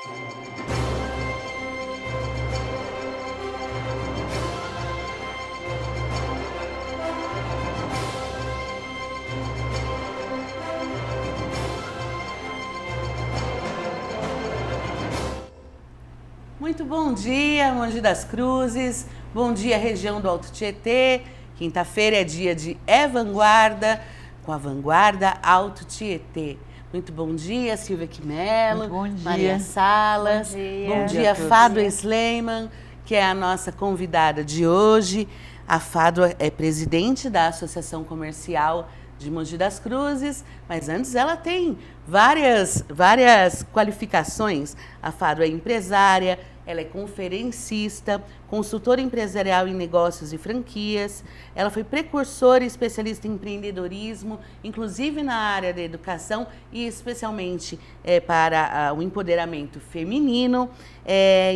Muito bom dia, Mogi das Cruzes, bom dia, região do Alto Tietê. Quinta-feira é dia de Vanguarda, com a Vanguarda Alto Tietê. Muito bom dia, Silvia Quimelo, bom dia. Maria Salas, bom dia, Fádua Sleiman, que é a nossa convidada de hoje. A Fádua é presidente da Associação Comercial de Mogi das Cruzes, mas antes ela tem várias qualificações. A Fádua é empresária, ela é conferencista, consultora empresarial em negócios e franquias, ela foi precursora e especialista em empreendedorismo, inclusive na área da educação e especialmente para o empoderamento feminino,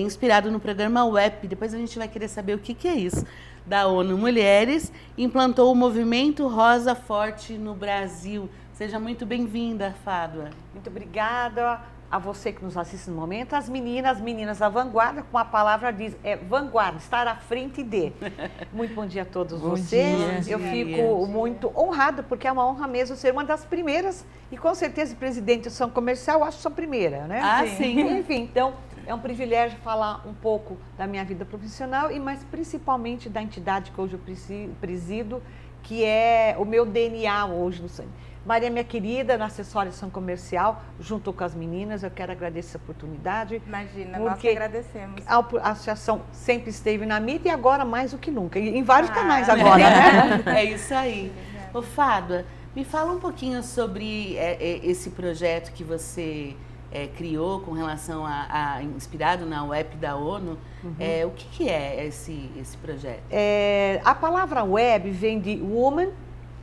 inspirado no programa WEP. Depois a gente vai querer saber o que é isso, da ONU Mulheres, implantou o movimento Rosa Forte no Brasil. Seja muito bem-vinda, Fádua. Muito obrigada a você que nos assiste no momento. As meninas da vanguarda, como a palavra diz, é vanguarda, estar à frente de. Muito bom dia a todos vocês. Eu fico muito honrada, porque é uma honra mesmo ser uma das primeiras, e com certeza presidente da Associação Comercial, acho que sou a primeira, né? Ah, sim. Enfim, então, é um privilégio falar um pouco da minha vida profissional, e mais principalmente da entidade que hoje eu presido, que é o meu DNA hoje no sangue. Maria, minha querida, na Associação Comercial, junto com as meninas, eu quero agradecer a oportunidade. Imagina, nós que agradecemos. A associação sempre esteve na mídia e agora mais do que nunca, em vários canais agora, né? É isso aí. Ô, Fádua, me fala um pouquinho sobre esse projeto que você criou com relação inspirado na web da ONU. O que é esse projeto? A palavra web vem de Woman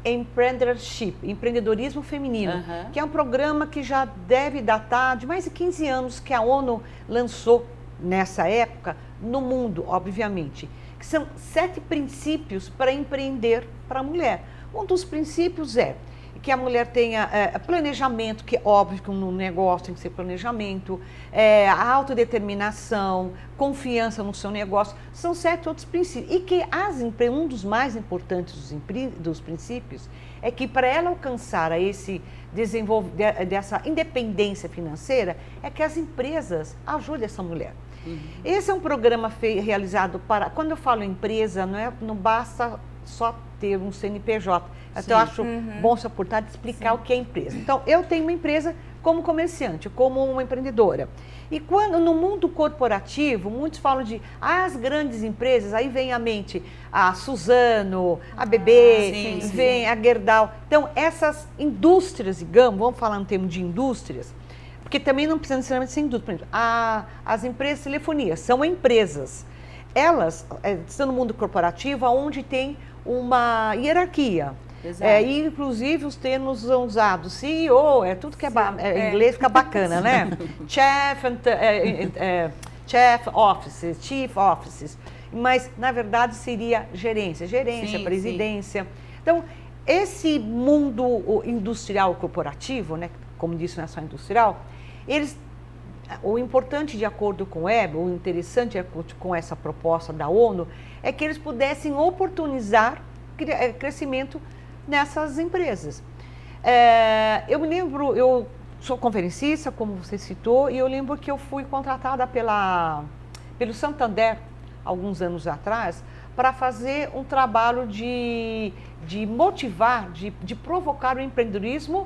Empreendership, empreendedorismo feminino, que é um programa que já deve datar de mais de 15 anos que a ONU lançou nessa época no mundo, obviamente, que são 7 princípios para empreender para a mulher. Um dos princípios é que a mulher tenha planejamento, que é óbvio que no negócio tem que ser planejamento, a autodeterminação, confiança no seu negócio, são 7 outros princípios. E que um dos mais importantes dos princípios é que para ela alcançar dessa independência financeira, é que as empresas ajudem essa mulher. Esse é um programa realizado para, quando eu falo empresa, não basta só ter um CNPJ. Então, eu acho bom essa oportunidade de explicar o que é empresa. Então, eu tenho uma empresa como comerciante, como uma empreendedora. E quando no mundo corporativo, muitos falam de as grandes empresas, aí vem à mente a Suzano, a BB, vem a Gerdau. Então, essas indústrias, digamos, vamos falar no termo de indústrias, porque também não precisa necessariamente ser indústria. Por exemplo, as empresas de telefonia são empresas. Elas estão no mundo corporativo, onde tem uma hierarquia. E, inclusive, os termos usados, CEO, tudo que em inglês fica bacana, né? Chief Offices, Chief Offices. Mas, na verdade, seria gerência, presidência. Então, esse mundo industrial corporativo, né, como disse, não é só industrial, o importante, de acordo com o WEB, o interessante com essa proposta da ONU, é que eles pudessem oportunizar crescimento nessas empresas. Eu me lembro, eu sou conferencista, como você citou, e eu lembro que eu fui contratada pelo Santander, alguns anos atrás, para fazer um trabalho de motivar, de provocar o empreendedorismo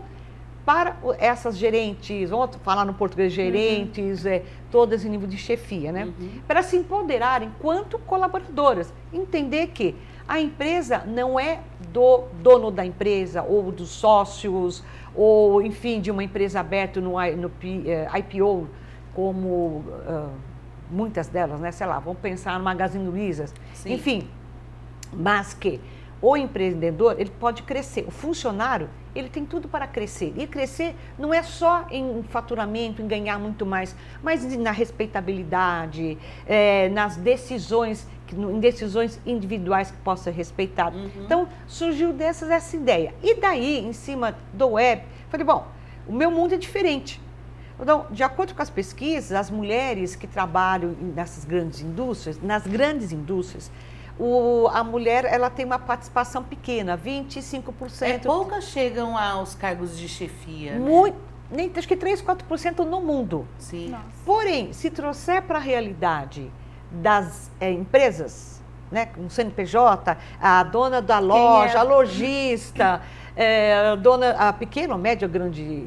para essas gerentes, vamos falar no português, gerentes, todas em nível de chefia, né? Para se empoderarem enquanto colaboradoras, entender que a empresa não é do dono da empresa ou dos sócios, ou, enfim, de uma empresa aberta no IPO, como muitas delas, né? Sei lá, vamos pensar no Magazine Luiza, enfim, mas que o empreendedor, ele pode crescer, o funcionário, ele tem tudo para crescer. E crescer não é só em faturamento, em ganhar muito mais, mas na respeitabilidade, nas decisões, em decisões individuais que possam ser respeitadas. Então, surgiu essa ideia. E daí, em cima do web, falei, bom, o meu mundo é diferente. Então, de acordo com as pesquisas, as mulheres que trabalham nessas grandes indústrias, a mulher ela tem uma participação pequena, 25%. Poucas chegam aos cargos de chefia. Muito, nem, acho que 3, 4% no mundo. Sim. Nossa. Porém, se trouxer para a realidade das empresas, né, um CNPJ, a dona da loja, a lojista, a pequena ou média grande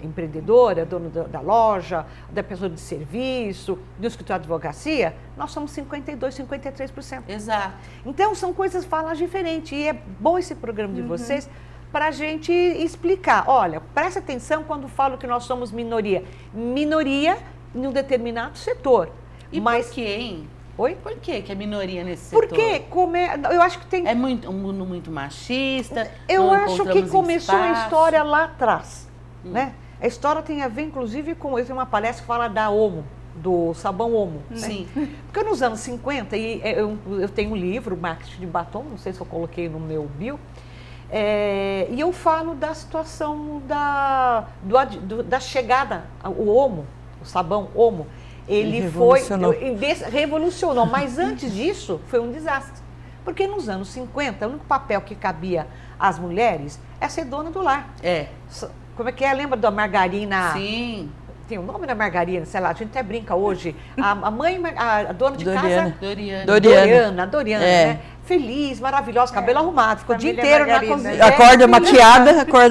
empreendedora, dona da loja, da pessoa de serviço, do escritório de advocacia, nós somos 52%, 53%. Exato. Então, são coisas falas diferentes. E é bom esse programa de vocês para a gente explicar. Olha, presta atenção quando falo que nós somos minoria. Minoria em um determinado setor. E mas... por quê, hein? Oi? Por que é minoria nesse setor? Porque eu acho que tem... É um mundo muito machista. Eu acho que começou a espaço. história lá atrás, né? A história tem a ver, inclusive, com... Eu tenho uma palestra que fala da Omo, do sabão Omo. Sim. Né? Porque nos anos 50, e eu tenho um livro, Marketing de Batom, não sei se eu coloquei no meu bio, e eu falo da situação da chegada, o Omo, o sabão Omo, ele revolucionou, mas antes disso foi um desastre. Porque nos anos 50, o único papel que cabia às mulheres é ser dona do lar. Como é que é? Lembra da margarina? Sim. Tem o nome da margarina, sei lá, a gente até brinca hoje. A mãe, a dona de casa... Doriana, né? Feliz, maravilhosa, cabelo arrumado, ficou o dia inteiro na cozinha. Acorda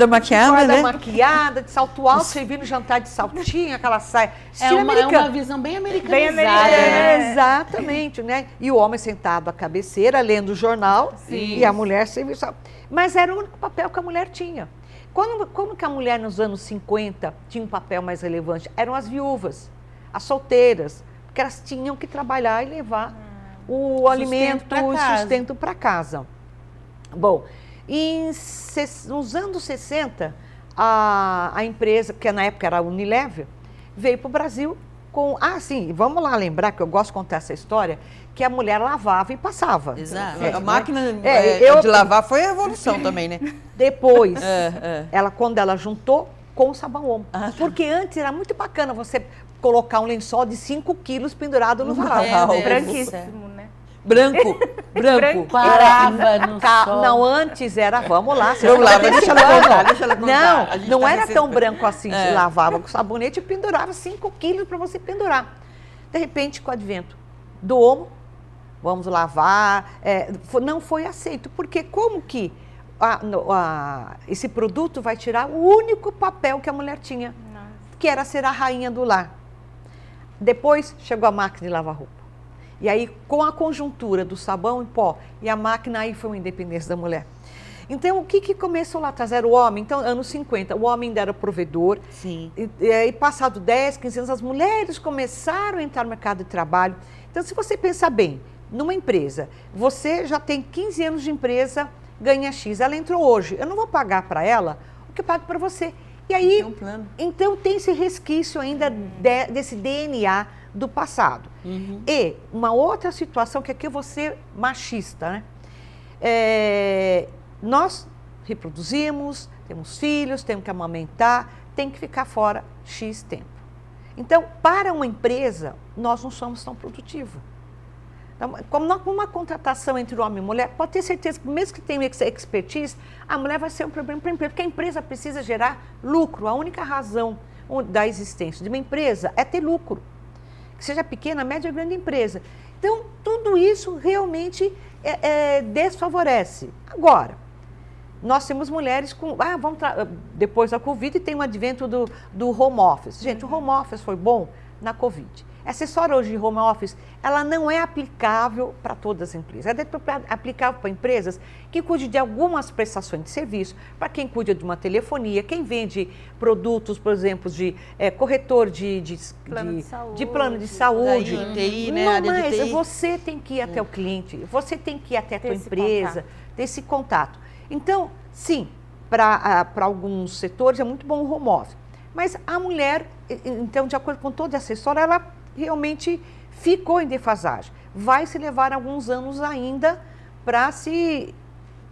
maquiada, né? Maquiada, de salto alto, servindo jantar de saltinho, aquela saia. É uma visão bem americanizada. Exatamente, né? E o homem sentado à cabeceira, lendo o jornal, e a mulher servindo. Mas era o único papel que a mulher tinha. Como que a mulher nos anos 50 tinha um papel mais relevante? Eram as viúvas, as solteiras, porque elas tinham que trabalhar e levar o alimento, o sustento para casa. Bom, nos anos 60, a empresa, que na época era a Unilever, veio para o Brasil com... vamos lá lembrar, que eu gosto de contar essa história, que a mulher lavava e passava. Exato. A máquina de lavar foi a evolução também, né? Depois, quando ela juntou com o sabão Omo. Porque antes era muito bacana você colocar um lençol de 5 quilos pendurado no varal. Branquíssimo, né? Branco. Parava no sol. Não, antes era, vamos lá. Deixa ela contar. Não era tão branco assim. Você lavava com sabonete e pendurava 5 quilos para você pendurar. De repente, com o advento do Omo, vamos lavar, não foi aceito. Porque como que esse produto vai tirar o único papel que a mulher tinha, que era ser a rainha do lar. Depois chegou a máquina de lavar roupa. E aí, com a conjuntura do sabão em pó e a máquina, aí foi uma independência da mulher. Então, o que começou lá atrás? Era o homem. Então, anos 50, o homem ainda era provedor. Sim. E passado 10, 15 anos, as mulheres começaram a entrar no mercado de trabalho. Então, se você pensar bem, numa empresa, você já tem 15 anos de empresa, ganha X. Ela entrou hoje. Eu não vou pagar para ela o que eu pago para você. E aí, então tem esse resquício ainda desse DNA do passado. E uma outra situação, que aqui eu vou ser machista, né? Nós reproduzimos, temos filhos, temos que amamentar, tem que ficar fora X tempo. Então, para uma empresa, nós não somos tão produtivos. Então, como uma contratação entre homem e mulher, pode ter certeza que mesmo que tenha expertise, a mulher vai ser um problema para a empresa, porque a empresa precisa gerar lucro. A única razão da existência de uma empresa é ter lucro. Que seja pequena, média ou grande empresa. Então, tudo isso realmente desfavorece. Agora, nós temos mulheres com... depois da Covid tem o advento do home office. Gente, o home office foi bom na Covid. Essa história hoje de home office, ela não é aplicável para todas as empresas. Ela é aplicável para empresas que cuidem de algumas prestações de serviço, para quem cuida de uma telefonia, quem vende produtos, por exemplo, de corretor de plano de saúde. Da TI, né? Não, mas você tem que ir até o cliente, você tem que ir até a tua empresa, ter esse contato. Então, sim, para alguns setores é muito bom o home office. Mas a mulher, então, de acordo com toda essa história, ela realmente ficou em defasagem. Vai se levar alguns anos ainda para se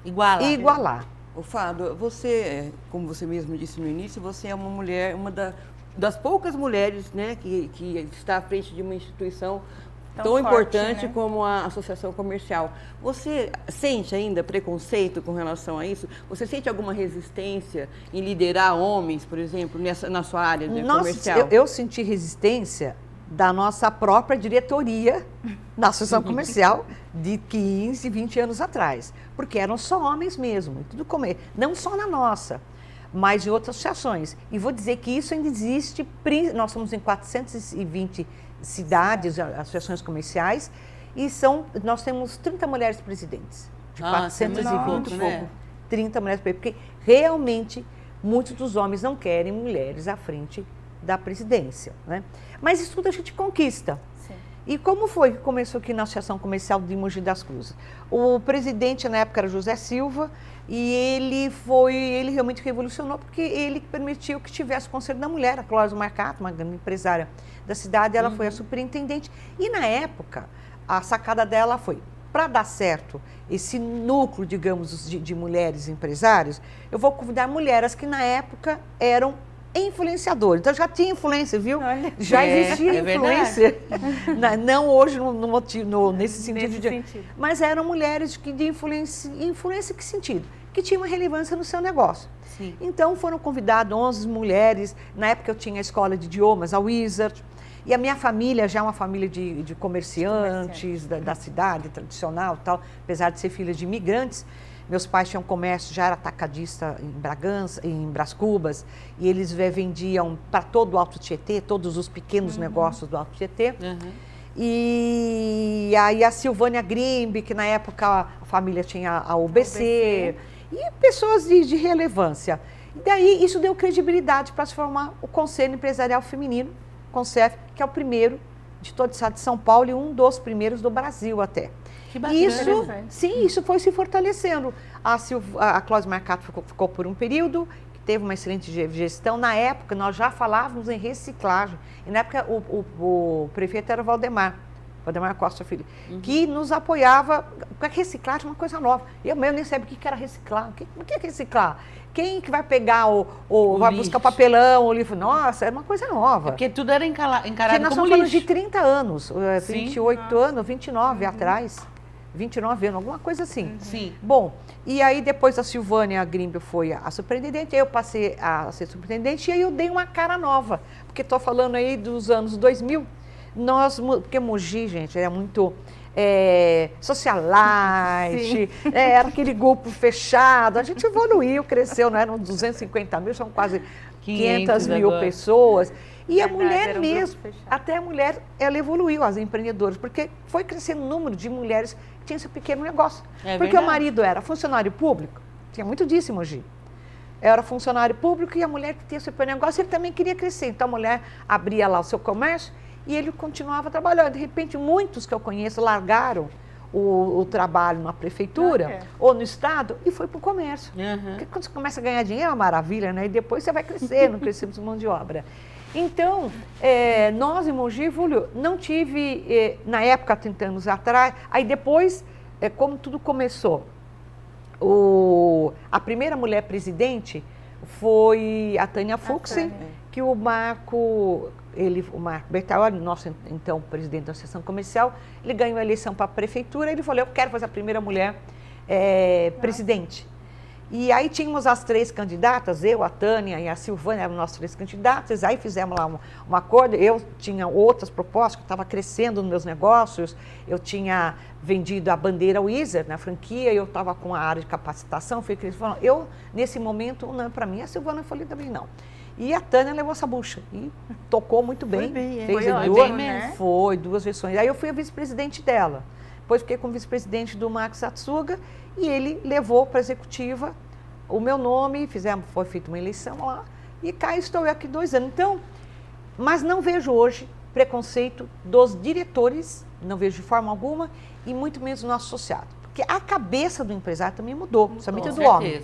igualar. O Fado, você, como você mesmo disse no início, você é uma mulher, das poucas mulheres, né, que está à frente de uma instituição tão forte, importante, né? como a Associação Comercial. Você sente ainda preconceito com relação a isso? Você sente alguma resistência em liderar homens, por exemplo, na sua área comercial? Eu senti resistência da nossa própria diretoria da Associação Comercial de 15, 20 anos atrás, porque eram só homens mesmo, tudo não só na nossa, mas em outras associações. E vou dizer que isso ainda existe, nós somos em 420 cidades, associações comerciais, e nós temos 30 mulheres presidentes, de 420 né? 30 mulheres presidentes, porque realmente muitos dos homens não querem mulheres à frente da presidência, né? Mas isso tudo a gente conquista. Sim. E como foi que começou aqui na Associação Comercial de Mogi das Cruzes? O presidente na época era José Silva, e ele realmente revolucionou, porque ele permitiu que tivesse o Conselho da Mulher. A Cláudia Marcato, uma grande empresária da cidade, ela foi a superintendente. E na época, a sacada dela foi, para dar certo esse núcleo, digamos, de mulheres empresárias, eu vou convidar mulheres que na época eram influenciadores. Então já tinha influência, viu? Olha. Já existia influência. Não hoje nesse sentido. Sentido. Mas eram mulheres de influência em que sentido? Que tinham uma relevância no seu negócio. Sim. Então foram convidadas 11 mulheres. Na época eu tinha a escola de idiomas, a Wizard. E a minha família já é uma família de comerciantes da cidade, tradicional, tal, apesar de ser filha de imigrantes. Meus pais tinham comércio, já era atacadista em Bragança, em Brás Cubas, e eles vendiam para todo o Alto Tietê, todos os pequenos negócios do Alto Tietê. E aí a Silvânia Grimbe, que na época a família tinha a UBC, e pessoas de relevância. E daí isso deu credibilidade para se formar o Conselho Empresarial Feminino, CONCEF, que é o primeiro de todo o estado de São Paulo e um dos primeiros do Brasil até. Que bacana. Isso foi se fortalecendo. A Cláudia Marcato ficou por um período, que teve uma excelente gestão. Na época, nós já falávamos em reciclagem. E na época, o prefeito era Valdemar Costa Filho, que nos apoiava. Porque reciclagem é uma coisa nova. Eu mesmo nem sabia o que era reciclar. O que é reciclar? Quem que vai pegar vai lixo. buscar papelão, o livro? Nossa, era uma coisa nova. Porque tudo era encarado Nós como estamos falando lixo. de 30 anos, Sim. 28 anos, 29 atrás. 29 anos, alguma coisa assim. Sim. Bom, e aí depois a Silvânia Grimbe foi a superintendente, aí eu passei a ser superintendente e aí eu dei uma cara nova, porque estou falando aí dos anos 2000, porque Mogi, gente, era muito socialite, era aquele grupo fechado, a gente evoluiu, cresceu, não eram 250 mil, são quase 500 mil agora. pessoas. E a Verdade, mulher era um mesmo, grupo fechado. até a mulher, ela evoluiu, as empreendedoras, porque foi crescendo o número de mulheres que tinham esse pequeno negócio. É Porque verdade. o marido era funcionário público, tinha muito disso em Mogi. Era funcionário público e a mulher que tinha seu pequeno negócio, ele também queria crescer. Então a mulher abria lá o seu comércio e ele continuava trabalhando. De repente, muitos que eu conheço largaram o trabalho na prefeitura ou no estado e foi para o comércio. Porque quando você começa a ganhar dinheiro é uma maravilha, né? E depois você vai crescendo, crescemos mão de obra. Então, nós em Mogi, não tive, na época, 30 anos atrás, aí depois, como tudo começou, a primeira mulher presidente foi a Tânia Fuchsen, que o Marco Bertaioli, nosso então presidente da Associação Comercial, ele ganhou a eleição para a prefeitura, ele falou, eu quero fazer a primeira mulher presidente. E aí tínhamos as 3 candidatas, eu, a Tânia e a Silvânia, eram nós 3 candidatas, aí fizemos lá um acordo, eu tinha outras propostas, que eu estava crescendo nos meus negócios, eu tinha vendido a bandeira Wizard na franquia, eu estava com a área de capacitação, nesse momento, não, para mim, a Silvânia falou também não. E a Tânia levou essa bucha e tocou muito bem. Foi 2 versões. Aí eu fui a vice-presidente dela. Depois fiquei como vice-presidente do Marcos Satsuga e ele levou para a executiva o meu nome, foi feita uma eleição lá e cá estou eu aqui 2 anos. Então, mas não vejo hoje preconceito dos diretores, não vejo de forma alguma e muito menos do nosso associado. Porque a cabeça do empresário também mudou, somente do homem.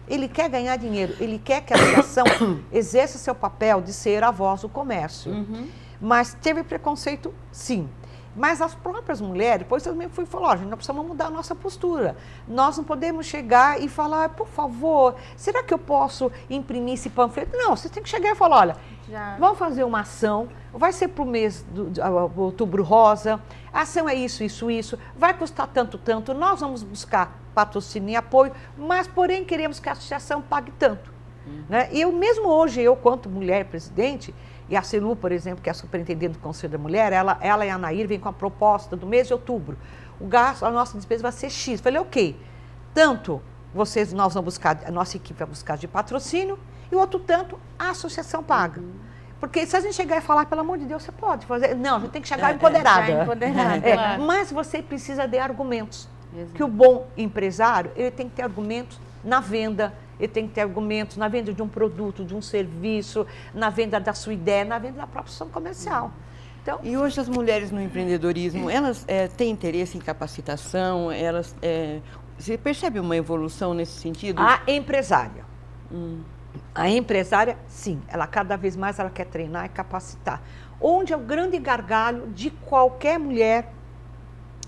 Ele quer ganhar dinheiro, ele quer que a associação exerça seu papel de ser a voz do comércio. Mas teve preconceito, sim. Mas as próprias mulheres, depois também fui falar, nós precisamos mudar a nossa postura. Nós não podemos chegar e falar, por favor, será que eu posso imprimir esse panfleto? Não, você tem que chegar e falar, olha, vamos fazer uma ação, vai ser para o mês do Outubro Rosa, a ação é isso, isso, isso, vai custar tanto, tanto, nós vamos buscar patrocínio e apoio, mas porém queremos que a associação pague tanto. Né? E eu mesmo hoje, eu quanto mulher presidente, e a Celu, por exemplo, que é a superintendente do Conselho da Mulher, ela e a Anair vêm com a proposta do mês de outubro. O gasto, a nossa despesa vai ser X. Falei, ok, tanto nós vamos buscar, a nossa equipe vai buscar de patrocínio, e o outro tanto a associação paga. Porque se a gente chegar e falar, pelo amor de Deus, você pode fazer. Não, a gente tem que chegar empoderada. Claro. Mas você precisa de argumentos. Que o bom empresário, ele tem que ter argumentos na venda, ele tem que ter argumentos na venda de um produto, de um serviço, na venda da sua ideia, na venda da própria ação comercial. Então, e hoje as mulheres no empreendedorismo, elas têm interesse em capacitação? Você percebe uma evolução nesse sentido? A empresária. A empresária, sim, ela cada vez mais ela quer treinar e capacitar. Onde é o grande gargalo de qualquer mulher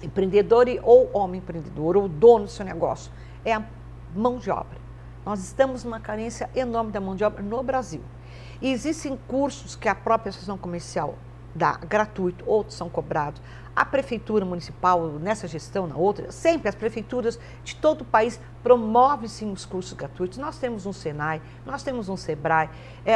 empreendedora ou homem empreendedor, ou dono do seu negócio, é a mão de obra. Nós estamos numa carência enorme da mão de obra no Brasil. E existem cursos que a própria Associação Comercial dá gratuito, outros são cobrados. A Prefeitura Municipal, nessa gestão, na outra, sempre as prefeituras de todo o país promovem sim os cursos gratuitos. Nós temos um Senai, nós temos um Sebrae,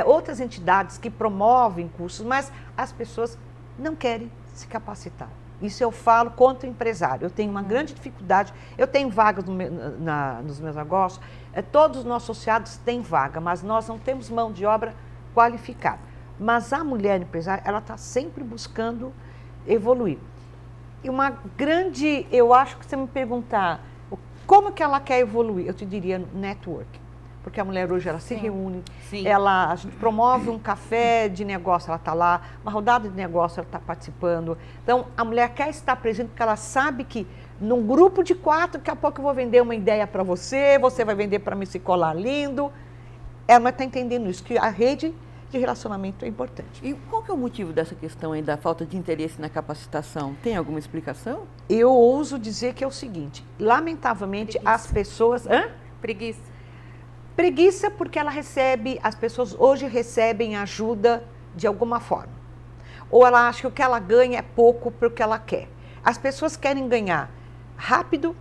outras entidades que promovem cursos, mas as pessoas não querem se capacitar. Isso eu falo contra o empresário. Eu tenho uma grande dificuldade, eu tenho vagas nos meus negócios, todos os nossos associados têm vaga, mas nós não temos mão de obra qualificada. Mas a mulher empresária, ela está sempre buscando evoluir. E uma grande, eu acho que você me perguntar como que ela quer evoluir, eu te diria network. Porque a mulher hoje, ela se reúne, a gente promove um café de negócio, ela está lá, uma rodada de negócio, ela está participando. Então, a mulher quer estar presente porque ela sabe que num grupo de 4, daqui a pouco eu vou vender uma ideia para você, você vai vender para mim esse colar lindo. Ela está entendendo isso, que a rede de relacionamento é importante. E qual que é o motivo dessa questão aí da falta de interesse na capacitação? Tem alguma explicação? Eu ouso dizer que é o seguinte, lamentavelmente as pessoas... Preguiça porque as pessoas hoje recebem ajuda de alguma forma. Ou ela acha que o que ela ganha é pouco para o que ela quer. As pessoas querem ganhar rápido,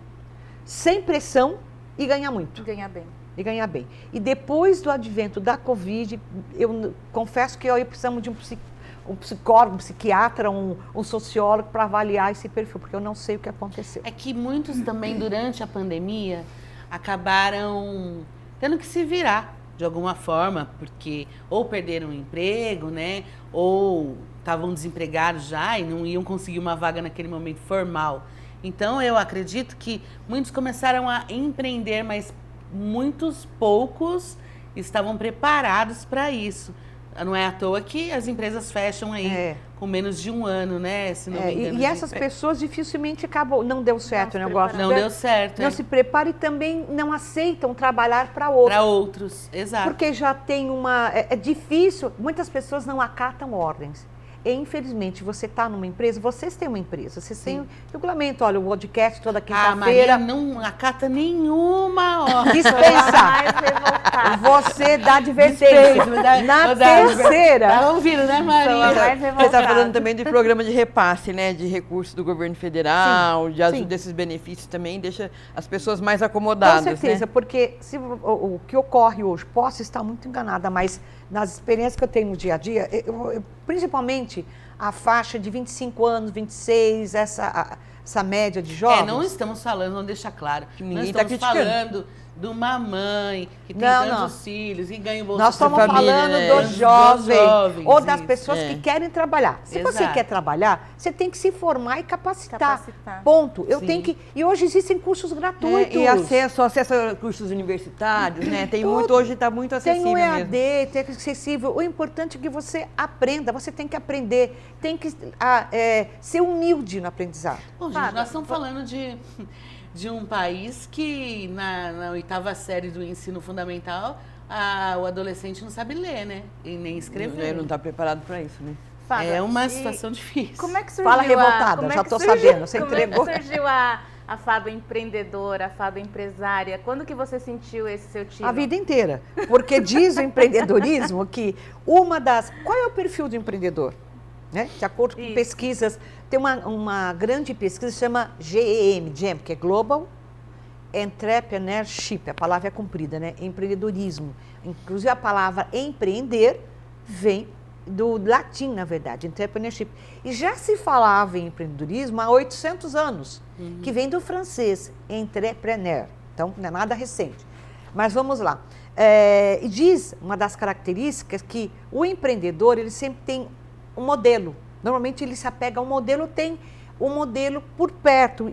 sem pressão e ganhar muito. E ganhar bem. E depois do advento da Covid, eu confesso que eu precisamos de um psicólogo, um psiquiatra, um sociólogo para avaliar esse perfil, porque eu não sei o que aconteceu. É que muitos também, durante a pandemia, acabaram tendo que se virar de alguma forma, porque ou perderam o emprego, né, ou estavam desempregados já e não iam conseguir uma vaga naquele momento formal. Então, eu acredito que muitos começaram a empreender, mas muitos poucos estavam preparados para isso. Não é à toa que as empresas fecham aí com menos de um ano, né? Se não me engano, e essas pessoas dificilmente acabam, não deu certo o negócio. Não deu certo. Não se preparam e também não aceitam trabalhar para outros. Para outros, exato. Porque já tem é difícil, muitas pessoas não acatam ordens. E, infelizmente, você está numa empresa, vocês têm uma empresa, vocês têm um regulamento, olha, o podcast toda quinta-feira. A Maria não acata nenhuma ordem. Dispensa. Você dá advertência. Na terceira. Tá ouvindo, né, Maria? Você está falando também de programa de repasse, né, de recursos do governo federal, de ajuda desses benefícios também, deixa as pessoas mais acomodadas. Com certeza, né? porque o que ocorre hoje, posso estar muito enganada, mas nas experiências que eu tenho no dia a dia, principalmente a faixa de 25 anos, 26, essa média de jovens. Não estamos falando, vamos deixar claro, que ninguém está falando de uma mãe que tem tantos filhos e ganha o Bolsa Nós estamos falando dos jovens ou das pessoas que querem trabalhar. Se você quer trabalhar, você tem que se formar e capacitar. Ponto. E hoje existem cursos gratuitos. E acesso a cursos universitários, né? Tem muito, hoje está muito acessível mesmo. Tem EAD, tem acessível. O importante é que você aprenda, você tem que aprender, tem que ser humilde no aprendizado. Bom, gente, nós estamos falando de um país que na 8ª série do ensino fundamental o adolescente não sabe ler, né? E nem escrever. Ele não está preparado para isso, né? Fábio, É uma situação difícil. Como é que surgiu Fala revoltada, já estou sabendo, você entregou. Como é que surgiu a Fábio empreendedora, a Fábio empresária? Quando que você sentiu esse seu tiro? A vida inteira. Porque diz o empreendedorismo que Qual é o perfil do empreendedor? Né? De acordo com pesquisas, tem uma grande pesquisa que se chama GEM, que é Global Entrepreneurship. A palavra é comprida, né? Empreendedorismo. Inclusive a palavra empreender vem do latim, na verdade, entrepreneurship. E já se falava em empreendedorismo há 800 anos, que vem do francês, entrepreneur. Então, não é nada recente. Mas vamos lá. E diz uma das características que o empreendedor, ele sempre tem um modelo. Normalmente ele se apega a um modelo, tem um modelo por perto.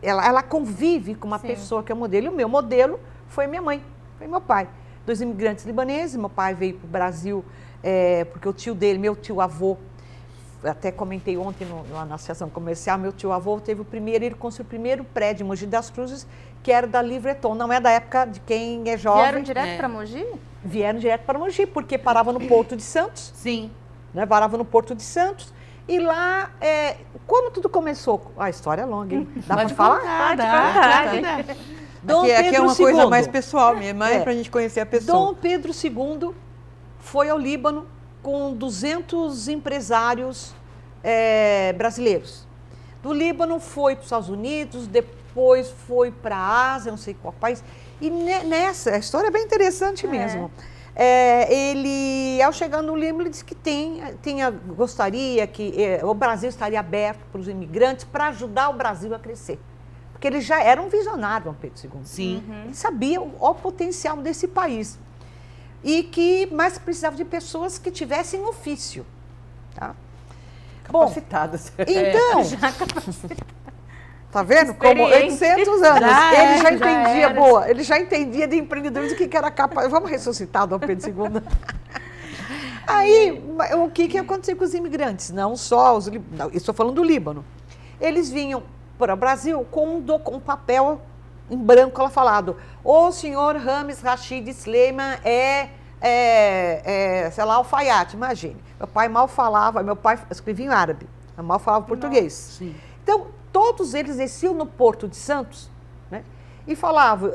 Ela convive com uma pessoa que é o modelo. E o meu modelo foi minha mãe, foi meu pai. 2 imigrantes libaneses, meu pai veio para o Brasil porque o tio dele, meu tio-avô, até comentei ontem lá na associação comercial, meu tio-avô ele construiu o primeiro prédio em Mogi das Cruzes, que era da Livreton, não é da época de quem é jovem. Vieram direto para Mogi? Vieram direto para Mogi, porque parava no Porto de Santos. Sim. Né, parava no Porto de Santos. E lá, como tudo começou? A história é longa, hein? Dá para falar? Pode contar. Aqui é uma coisa mais pessoal mesmo, para a gente conhecer a pessoa. Dom Pedro II foi ao Líbano com 200 empresários brasileiros. Do Líbano foi para os Estados Unidos, depois foi para a Ásia, não sei qual país. E a história é bem interessante mesmo. Ele, ao chegar no Líbano, ele disse que gostaria que o Brasil estaria aberto para os imigrantes para ajudar o Brasil a crescer. Porque ele já era um visionário, Dom Pedro II. Sim. Ele sabia o potencial desse país. Mas precisava de pessoas que tivessem ofício. Tá? Capacitadas. Bom, então, tá vendo? Como 800 anos. Ele já entendia de empreendedorismo o que era capaz. Vamos ressuscitar Dom Pedro II. Aí, o que aconteceu com os imigrantes? Não só os... Não, estou falando do Líbano. Eles vinham para o Brasil com um papel em branco, ela falado, o senhor Rames Rashid Sleiman sei lá, alfaiate, imagine. Meu pai mal falava, meu pai escrevia em árabe, mal falava português. Sim. Então, todos eles desciam no Porto de Santos, né? E falavam,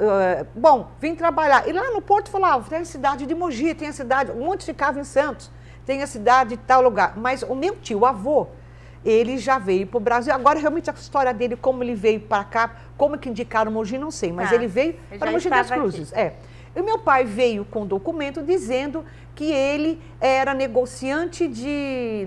vim trabalhar. E lá no Porto falavam, tem a cidade de Mogi, tem a cidade, muitos ficavam em Santos, tem a cidade de tal lugar. Mas o meu tio, o avô, ele já veio para o Brasil. Agora, realmente, a história dele, como ele veio para cá, como que indicaram Mogi, não sei. Mas ele veio para Mogi das Cruzes. E meu pai veio com um documento dizendo que ele era negociante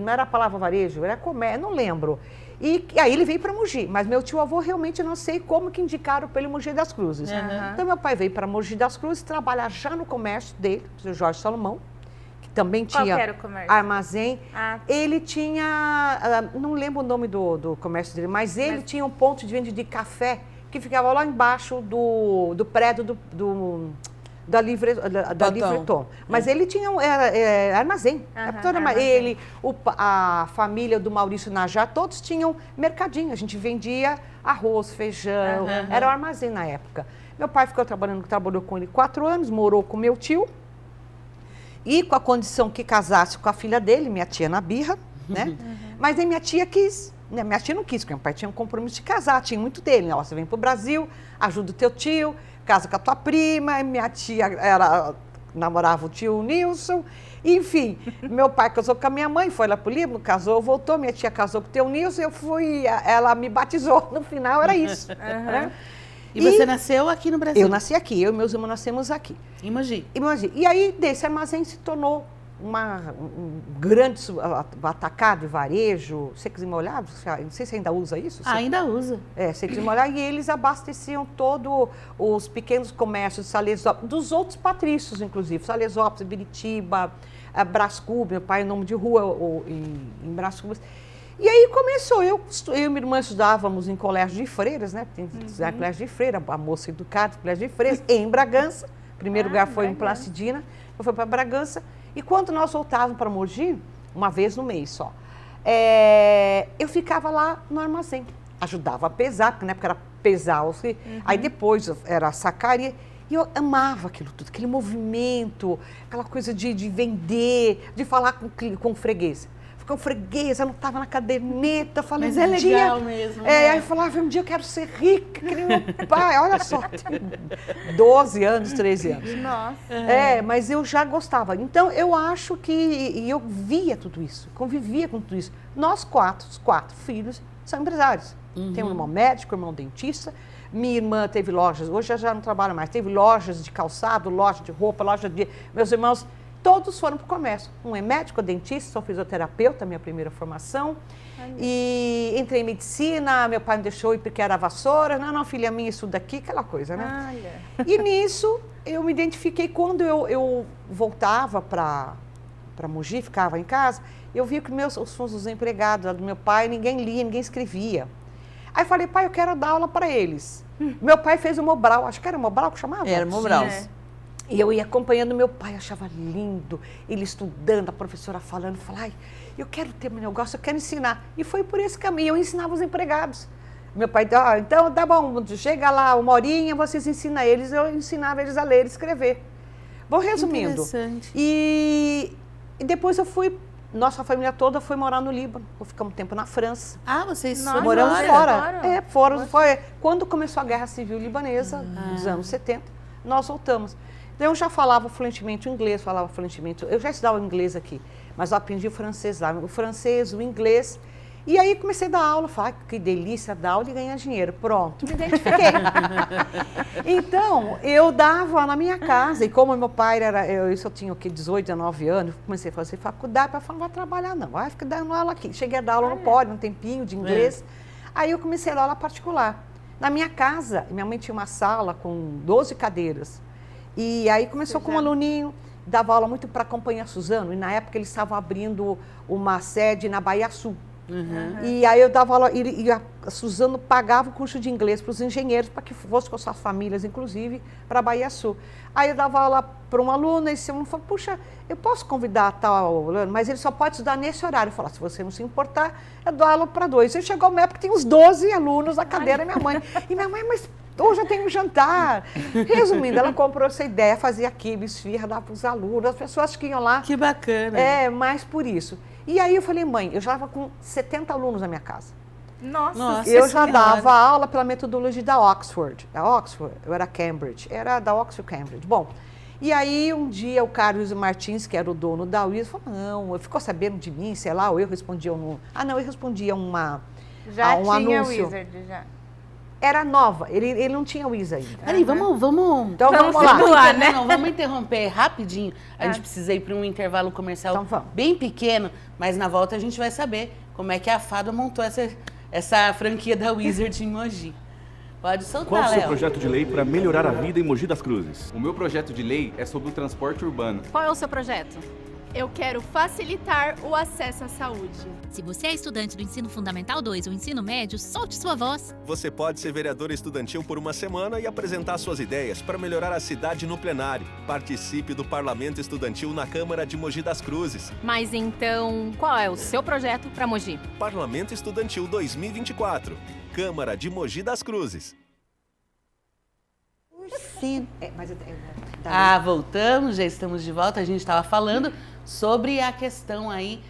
não era a palavra varejo, era comércio, não lembro. E aí ele veio para Mogi, mas meu tio-avô realmente não sei como que indicaram para ele Mogi das Cruzes. Então meu pai veio para Mogi das Cruzes trabalhar já no comércio dele, o Jorge Salomão, que também tinha Qual que era o comércio? Armazém. Ele tinha, não lembro o nome do comércio dele, mas ele tinha um ponto de venda de café que ficava lá embaixo do prédio da Livreton. Mas ele tinha armazém. Ele, a família do Maurício Najá, todos tinham mercadinho. A gente vendia arroz, feijão, era o armazém na época. Meu pai trabalhou com ele 4 anos, morou com meu tio. E com a condição que casasse com a filha dele, minha tia Nabirra, né? Mas aí minha tia quis. Minha tia não quis, porque meu pai tinha um compromisso de casar, tinha muito dele. Você vem para o Brasil, ajuda o teu tio, casa com a tua prima, minha tia namorava o tio Nilson, enfim, meu pai casou com a minha mãe, foi lá para o Líbano, casou, voltou, minha tia casou com o teu Nilson, ela me batizou, no final era isso. Né? E você nasceu aqui no Brasil? Eu nasci aqui, eu e meus irmãos nascemos aqui. Em Mogi. E aí, desse armazém se tornou um grande atacado e varejo, secos e molhados, não sei se ainda usa isso. Ainda usa. Secos e molhados, e eles abasteciam todos os pequenos comércios de Salesópolis, dos outros patrícios, inclusive, Salesópolis, Biritiba, Brás Cubas, meu pai é nome de rua em Brás Cubas. E aí começou, eu e minha irmã estudávamos em colégio de freiras, né? Tem colégio de freira, a moça educada, colégio de freiras, em Bragança. Primeiro lugar foi em Placidina, eu fui para Bragança. E quando nós voltávamos para Mogi, uma vez no mês só, eu ficava lá no armazém. Ajudava a pesar, porque na época era pesar. Aí depois era sacaria. E eu amava aquilo tudo, aquele movimento, aquela coisa de vender, de falar com o freguês. ficou freguês, anotava na caderneta, falei, mas é legal mesmo. Aí eu falava, um dia eu quero ser rica, que nem meu pai, olha só, 12 anos, 13 anos. Nossa. Mas eu já gostava. Então, eu acho que, e eu via tudo isso, convivia com tudo isso. Nós os quatro filhos, são empresários. Tem um irmão médico, um irmão dentista. Minha irmã teve lojas, hoje já não trabalha mais, teve lojas de calçado, loja de roupa, loja de... Meus irmãos, todos foram para o comércio. Um é médico, dentista, sou fisioterapeuta, minha primeira formação. E entrei em medicina, meu pai me deixou ir porque era vassoura. Não, filha minha, isso daqui, aquela coisa, né? E nisso, eu me identifiquei. Quando eu voltava para Mogi, ficava em casa, eu via que os fundos dos empregados do meu pai, ninguém lia, ninguém escrevia. Aí eu falei, pai, eu quero dar aula para eles. Meu pai fez o Mobral, acho que era Mobral que chamava? Era Mobral. E eu ia acompanhando meu pai, achava lindo, ele estudando, a professora falando, ai, eu quero ter meu negócio, eu quero ensinar. E foi por esse caminho, eu ensinava os empregados. Meu pai, então tá bom, chega lá 1 horinha, vocês ensinam eles, eu ensinava eles a ler e escrever. Vou resumindo. Interessante. E depois eu fui, nossa família toda foi morar no Líbano, ficamos um tempo na França. Vocês Moramos fora. Foi quando começou a Guerra Civil Libanesa, nos anos 70, nós voltamos. Então, eu já falava fluentemente o inglês, eu já estudava inglês aqui, mas eu aprendi o francês lá, o francês, o inglês. E aí comecei a dar aula, falei, que delícia dar aula e ganhar dinheiro. Pronto, me identifiquei. Então, eu dava na minha casa, e como meu pai era, eu tinha 18, 19 anos, comecei a fazer faculdade, para falar, não vai trabalhar não, vai ficar dando aula aqui. Cheguei a dar aula no Poli, um tempinho de inglês. Aí eu comecei a dar aula particular. Na minha casa, minha mãe tinha uma sala com 12 cadeiras. E aí começou com um aluninho, dava aula muito para a Companhia Suzano, e na época eles estavam abrindo uma sede na Bahia Sul. E aí eu dava aula, e a Suzano pagava o curso de inglês para os engenheiros, para que fosse com suas famílias, inclusive, para a Bahia Sul. Aí eu dava aula para um aluno, e esse aluno falou, puxa, eu posso convidar tal aluno, mas ele só pode estudar nesse horário. Eu falei, se você não se importar, eu dou aula para 2. E chegou uma época que tem uns 12 alunos na cadeira, minha mãe. E minha mãe, mas hoje eu tenho um jantar. Resumindo, ela comprou essa ideia, fazia quibe, esfirra, dava para os alunos, as pessoas que iam lá. Que bacana. Mais por isso. E aí eu falei, mãe, eu já estava com 70 alunos na minha casa. Nossa eu já dava aula pela metodologia da Oxford. Eu era Cambridge, era da Oxford Cambridge. Bom, e aí um dia o Carlos Martins, que era o dono da Wizard, falou, não, ficou sabendo de mim, sei lá, ou eu respondia eu respondia um tinha anúncio. Wizard, já. Era nova, ele não tinha Wizard ainda. Peraí, vamos... Então vamos lá. Vamos interromper rapidinho. A gente precisa ir para um intervalo comercial bem pequeno, mas na volta a gente vai saber como é que a Fado montou essa franquia da Wizard em Mogi. Pode soltar, Qual o seu Léo. projeto de lei para melhorar a vida em Mogi das Cruzes? O meu projeto de lei é sobre o transporte urbano. Qual é o seu projeto? Eu quero facilitar o acesso à saúde. Se você é estudante do Ensino Fundamental 2 ou Ensino Médio, solte sua voz. Você pode ser vereador estudantil por uma semana e apresentar suas ideias para melhorar a cidade no plenário. Participe do Parlamento Estudantil na Câmara de Mogi das Cruzes. Mas então, qual é o seu projeto para Mogi? Parlamento Estudantil 2024. Câmara de Mogi das Cruzes. Sim. Voltamos, já estamos de volta. A gente estava falando sobre a questão aí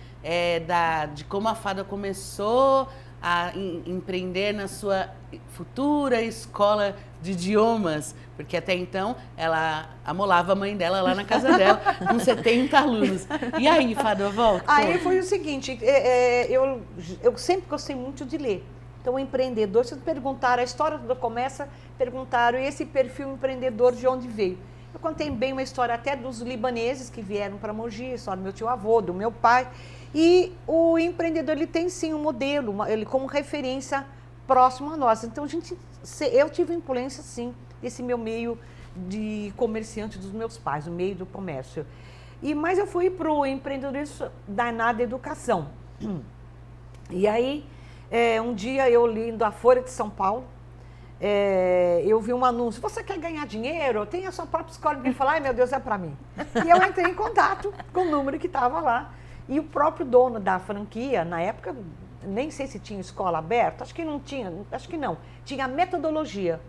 de como a Fado começou a empreender na sua futura escola de idiomas, porque até então ela amolava a mãe dela lá na casa dela, com 70 alunos. E aí, Fado, volta? Aí foi o seguinte, eu sempre gostei muito de ler. Então, o empreendedor, se perguntaram, a história toda começa, perguntaram, e esse perfil empreendedor de onde veio? Eu contei bem uma história até dos libaneses que vieram para Mogi, a história do meu tio-avô, do meu pai. E o empreendedor, ele tem sim um modelo, ele como referência próximo a nós. Então, eu tive influência, sim, desse meu meio de comerciante dos meus pais, o meio do comércio. Mas eu fui para o empreendedorismo da educação. E aí, um dia eu lendo a Folha de São Paulo, eu vi um anúncio, você quer ganhar dinheiro? Tem a sua própria escola. Alguém falou, ai meu Deus, é para mim. E eu entrei em contato com o número que estava lá. E o próprio dono da franquia, na época, nem sei se tinha escola aberta, acho que não tinha, acho que não. Tinha metodologia.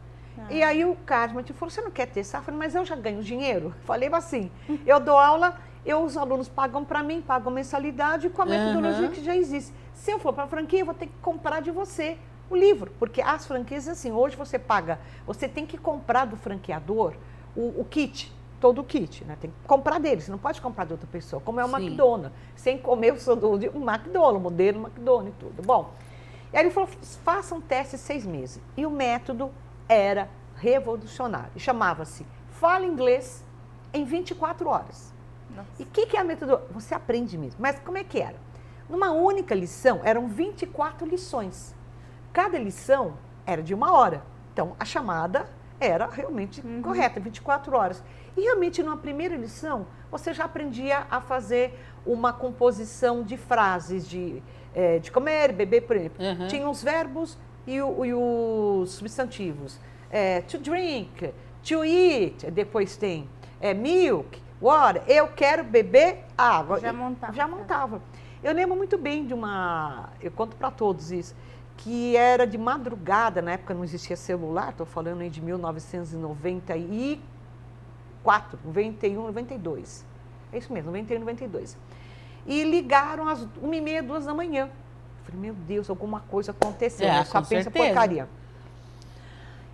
E aí o Carlos me falou, você não quer ter isso? Eu falei, mas eu já ganho dinheiro. Falei assim, eu dou aula os alunos pagam para mim, pagam mensalidade com a metodologia que já existe. Se eu for para a franquia, eu vou ter que comprar de você o livro, porque as franquias, assim, hoje você paga, você tem que comprar do franqueador o kit, todo o kit, né? Tem que comprar dele, você não pode comprar de outra pessoa, como é o McDonald's. Sem comer o McDonald's, o modelo McDonald's e tudo. Bom, e aí ele falou, faça um teste 6 meses. E o método era revolucionário. Chamava-se Fala Inglês em 24 horas. Nossa. E o que é a metodologia? Você aprende mesmo. Mas como é que era? Numa única lição, eram 24 lições. Cada lição era de 1 hora. Então, a chamada era realmente correta, 24 horas. E realmente, numa primeira lição, você já aprendia a fazer uma composição de frases, de comer, beber, por exemplo. Tinha os verbos e os substantivos. To drink, to eat, depois tem milk, water, eu quero beber água. Já montava. Eu lembro muito bem de eu conto para todos isso, que era de madrugada, na época não existia celular, estou falando aí de 1994, 91, 92. É isso mesmo, 91, 92. E ligaram às 1h30, 2 da manhã. Eu falei, meu Deus, alguma coisa aconteceu, só pensa porcaria.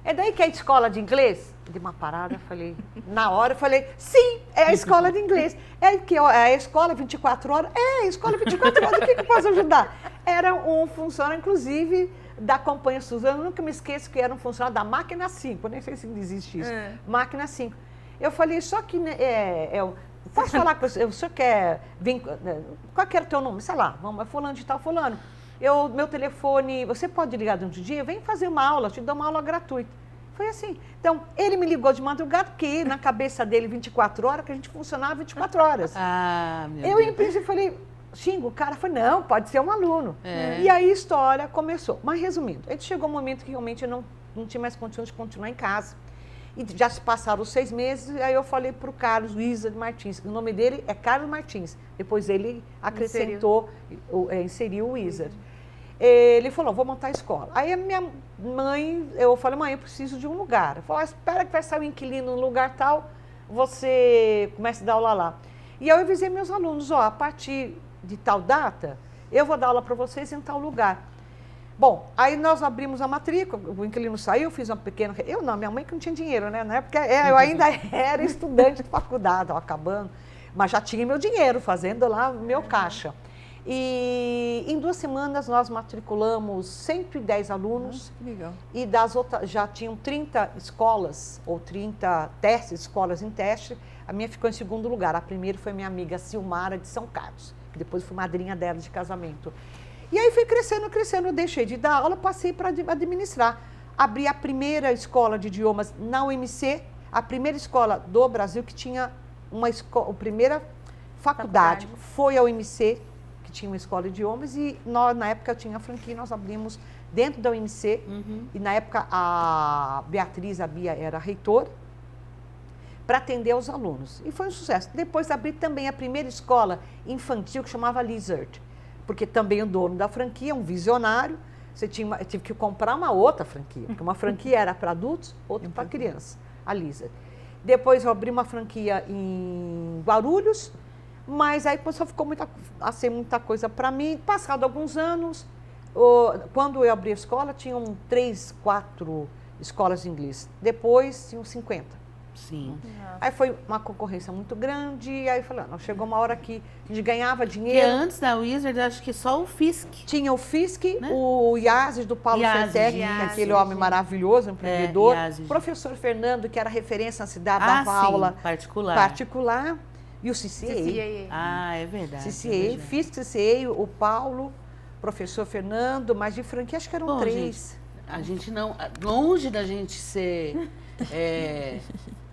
É daí que é a escola de inglês? Eu dei uma parada, na hora eu falei, sim, é a escola de inglês. É a escola 24 horas? É, a escola 24 horas, o que eu posso ajudar? Era um funcionário, inclusive, da companhia Suzano, eu nunca me esqueço que era um funcionário da Máquina 5, eu nem sei se ainda existe isso, Máquina 5. Eu falei, só que, posso falar com você, o senhor quer vir, qual que era o teu nome? Sei lá, vamos, fulano de tal, fulano. Meu telefone, você pode ligar durante o dia? Vem fazer uma aula, te dou uma aula gratuita. Foi assim. Então, ele me ligou de madrugada, porque na cabeça dele 24 horas, que a gente funcionava 24 horas. Eu, em princípio, falei, xingo, o cara falou, não, pode ser um aluno. E aí a história começou. Mas, resumindo, a gente chegou um momento que realmente eu não tinha mais condições de continuar em casa. E já se passaram os 6 meses, e aí eu falei para o Carlos Wizard Martins, o nome dele é Carlos Martins, depois ele acrescentou, inseriu o Wizard. Ele falou, vou montar a escola. Aí a minha mãe, eu falei, mãe, eu preciso de um lugar. Ela falou, espera que vai sair um inquilino no lugar tal, você começa a dar aula lá. E eu avisei meus alunos, a partir de tal data, eu vou dar aula para vocês em tal lugar. Bom, aí nós abrimos a matrícula, o inquilino saiu, fiz uma pequena... Eu não, minha mãe que não tinha dinheiro, né? Na época eu ainda era estudante de faculdade, estava acabando, mas já tinha meu dinheiro, fazendo lá meu caixa. E em 2 semanas nós matriculamos 110 alunos. Que legal. E das outras, já tinham 30 escolas, ou 30 testes, escolas em teste. A minha ficou em 2º lugar. A primeira foi minha amiga Silmara de São Carlos, que depois fui madrinha dela de casamento. E aí fui crescendo, eu deixei de dar aula, passei para administrar. Abri a primeira escola de idiomas na UMC, a primeira escola do Brasil que tinha a primeira faculdade foi a UMC, que tinha uma escola de idiomas, e nós, na época eu tinha a franquia, nós abrimos dentro da UMC, e na época a Beatriz, a Bia, era reitora, para atender aos alunos. E foi um sucesso. Depois abri também a primeira escola infantil, que chamava Lizard, porque também o dono da franquia, um visionário, eu tive que comprar uma outra franquia, porque uma franquia era para adultos, outra para criança, a Lizard. Depois eu abri uma franquia em Guarulhos, mas aí só ficou muita coisa para mim. Passado alguns anos, quando eu abri a escola, tinham 3, 4 escolas de inglês. Depois, tinham 50. Sim. Aí foi uma concorrência muito grande, e aí falei, chegou uma hora que a gente ganhava Porque dinheiro. antes da Wizard, acho que só o Fisk. Tinha o Fisk, né? O Yazid do Paulo Fetec, aquele homem maravilhoso, empreendedor. O professor Fernando, que era referência na cidade, dava aula particular. E o CCA. É verdade. CCA, Fisk, CCA, o Paulo, professor Fernando, mas de franquia acho que eram 3. Gente, a gente não, longe da gente ser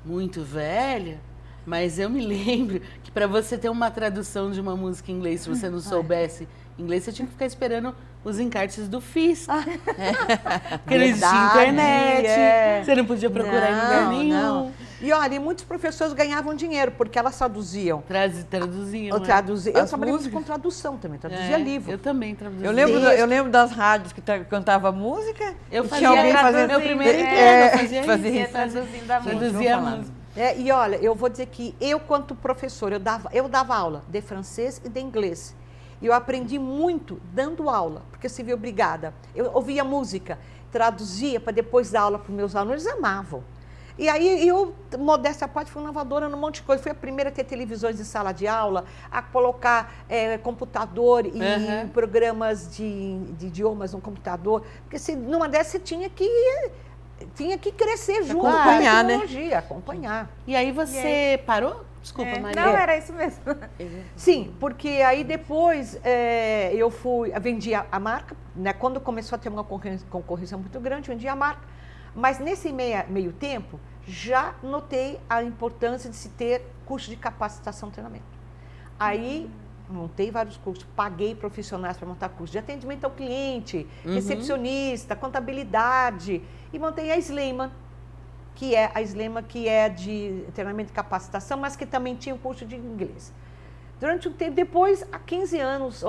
muito velha, mas eu me lembro que para você ter uma tradução de uma música em inglês, se você não soubesse inglês, você tinha que ficar esperando os encartes do Fisk. Porque não existia internet, você não podia procurar em lugar nenhum. Não. E olha, muitos professores ganhavam dinheiro, porque elas traduziam. Traduziam. Eu trabalhei com tradução também, traduzia livro. Eu também traduzia. Eu lembro das rádios que cantava música. Eu fazia alguém fazendo meu primeiro emprego, fazia traduzindo a música. Traduzia a música. E olha, eu vou dizer que eu, quanto professor, eu dava aula de francês e de inglês. E eu aprendi muito dando aula, porque eu se vi obrigada. Eu ouvia música, traduzia para depois dar aula para os meus alunos, eles amavam. E aí eu, modéstia à parte, fui inovadora num monte de coisa. Fui a primeira a ter televisões em sala de aula, a colocar computador e programas de idiomas no computador. Porque se numa dessas você tinha que crescer junto com a tecnologia, acompanhar. E aí você parou? Desculpa, Maria. Não, era isso mesmo. Sim, porque aí depois eu vendi a marca, né? Quando começou a ter uma concorrência muito grande, vendi a marca. Mas nesse meio tempo, já notei a importância de se ter curso de capacitação e treinamento. Aí montei vários cursos, paguei profissionais para montar curso de atendimento ao cliente, recepcionista, contabilidade, e montei a Sleiman, que é de treinamento e capacitação, mas que também tinha um curso de inglês. Durante um tempo, depois, há 15 anos,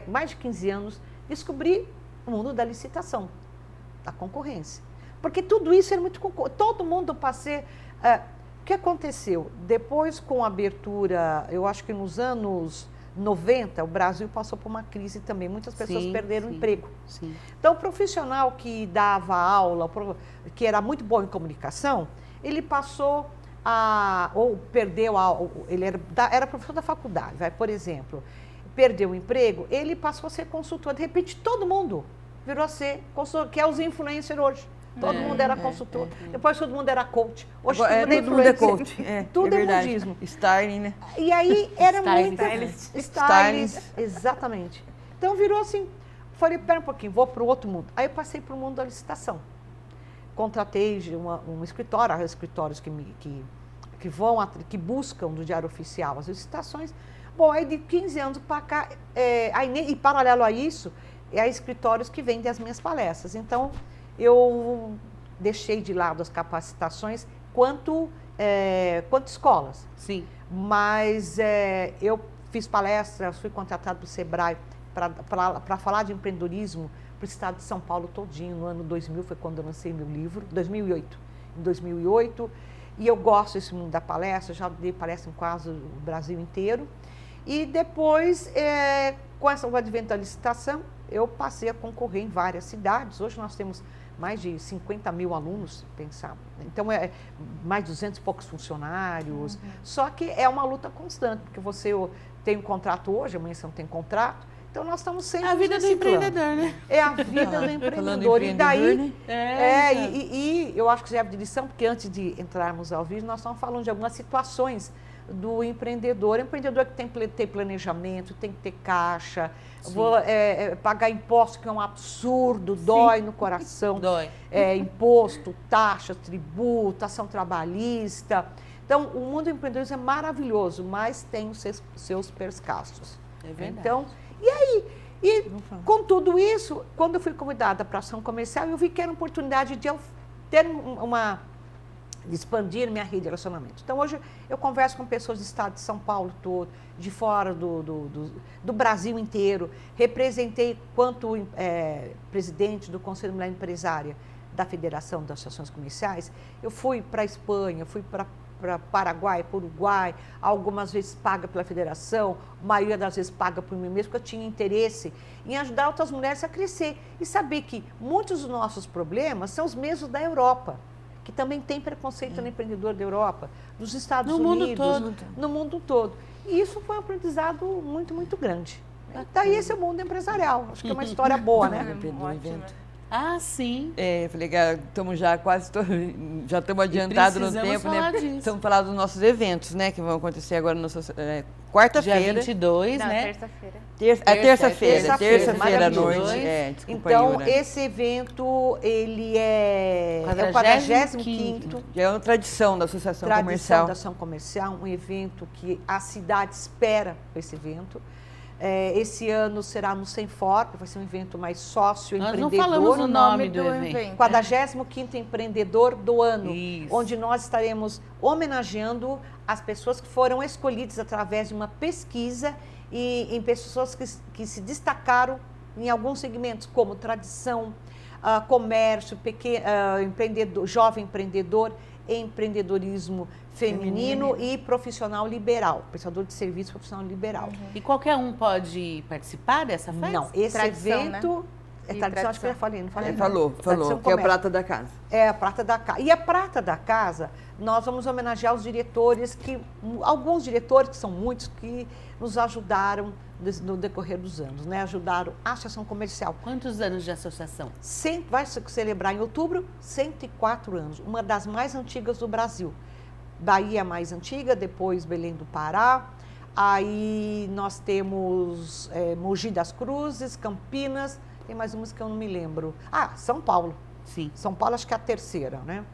mais de 15 anos, descobri o mundo da licitação, da concorrência. Porque tudo isso era muito concorrente, todo mundo passei... o que aconteceu? Depois, com a abertura, eu acho que nos anos 90, o Brasil passou por uma crise também, muitas pessoas perderam o emprego. Sim. Então, o profissional que dava aula, que era muito bom em comunicação, ele passou ou perdeu, ele era professor da faculdade, por exemplo, perdeu o emprego, ele passou a ser consultor. De repente, todo mundo virou a ser consultor, que é os influencers hoje. Todo mundo era consultor, depois todo mundo era coach. Hoje todo mundo é coach. Tudo é modismo. Styling, né? E aí era muito... Stylist. Exatamente. Então virou assim, falei, pera um pouquinho, vou para o outro mundo. Aí eu passei para o mundo da licitação. Contratei um escritório, escritórios que buscam do Diário Oficial as licitações. Bom, aí de 15 anos para cá, e paralelo a isso, há escritórios que vendem as minhas palestras. Então, eu deixei de lado as capacitações quanto escolas. Sim. Mas eu fiz palestras, fui contratada do Sebrae para falar de empreendedorismo para o estado de São Paulo todinho. No ano 2000 foi quando eu lancei meu livro, 2008. Em 2008, e eu gosto desse mundo da palestra, já dei palestra em quase o Brasil inteiro. E depois, com o advento da licitação, eu passei a concorrer em várias cidades. Hoje nós temos mais de 50 mil alunos, pensar. Então, mais de 200 e poucos funcionários. Só que é uma luta constante, porque você tem um contrato hoje, amanhã você não tem contrato. Então, nós estamos sempre... É a vida do empreendedor, né? É a vida do empreendedor. E daí, e eu acho que serve de lição, porque antes de entrarmos ao vídeo, nós estamos falando de algumas situações do empreendedor. O empreendedor que tem que ter planejamento, tem que ter caixa, pagar imposto, que é um absurdo, dói no coração. Dói. Imposto, taxa, tributo, ação trabalhista. Então, o mundo do empreendedorismo é maravilhoso, mas tem os seus percassos. É verdade. Então, e aí? E com tudo isso, quando eu fui convidada para a ação comercial, eu vi que era uma oportunidade de eu ter de expandir minha rede de relacionamento. Então, hoje, eu converso com pessoas do estado de São Paulo todo, de fora do Brasil inteiro. Representei quanto presidente do Conselho de Mulher Empresária da Federação das Associações Comerciais. Eu fui para a Espanha, fui para Paraguai, para o Uruguai, algumas vezes paga pela federação, a maioria das vezes paga por mim mesmo, porque eu tinha interesse em ajudar outras mulheres a crescer e saber que muitos dos nossos problemas são os mesmos da Europa, que também tem preconceito no empreendedor da Europa, dos Estados Unidos, no mundo todo. E isso foi um aprendizado muito, muito grande. Daí esse é o mundo empresarial. Acho que é uma história boa, né? Ah, sim. Falei que estamos já já estamos adiantados no tempo, né? Estamos falando dos nossos eventos, né? Que vão acontecer agora na quarta-feira. Dia 22, Não, né? terça-feira. Terça-feira à noite. Desculpa, então, Yura. esse evento, ele é o 45º. É uma tradição da Associação Comercial. Da Ação Comercial, um evento que a cidade espera esse evento. Esse ano será no Senfor, que vai ser um evento mais sócio-empreendedor. Nós não falamos o nome do evento. 45º Empreendedor do Ano, Isso. onde nós estaremos homenageando as pessoas que foram escolhidas através de uma pesquisa e em pessoas que se destacaram em alguns segmentos, como tradição, comércio, jovem empreendedor, empreendedorismo feminino e profissional liberal, prestador de serviço profissional liberal. E qualquer um pode participar dessa festa? Não, esse Tradição, evento... né? É tradição, acho que eu já falei, não falei? Falou, que é a comércio. prata da casa. É a prata da casa. E a prata da casa, nós vamos homenagear os diretores alguns diretores, que são muitos, que nos ajudaram no decorrer dos anos, né? Ajudaram a Associação Comercial. Quantos anos de associação? Vai se celebrar em outubro 104 anos, uma das mais antigas do Brasil. Bahia a mais antiga, depois Belém do Pará. Aí nós temos Mogi das Cruzes, Campinas, tem mais umas que eu não me lembro. São Paulo. Sim. São Paulo acho que é a terceira, né?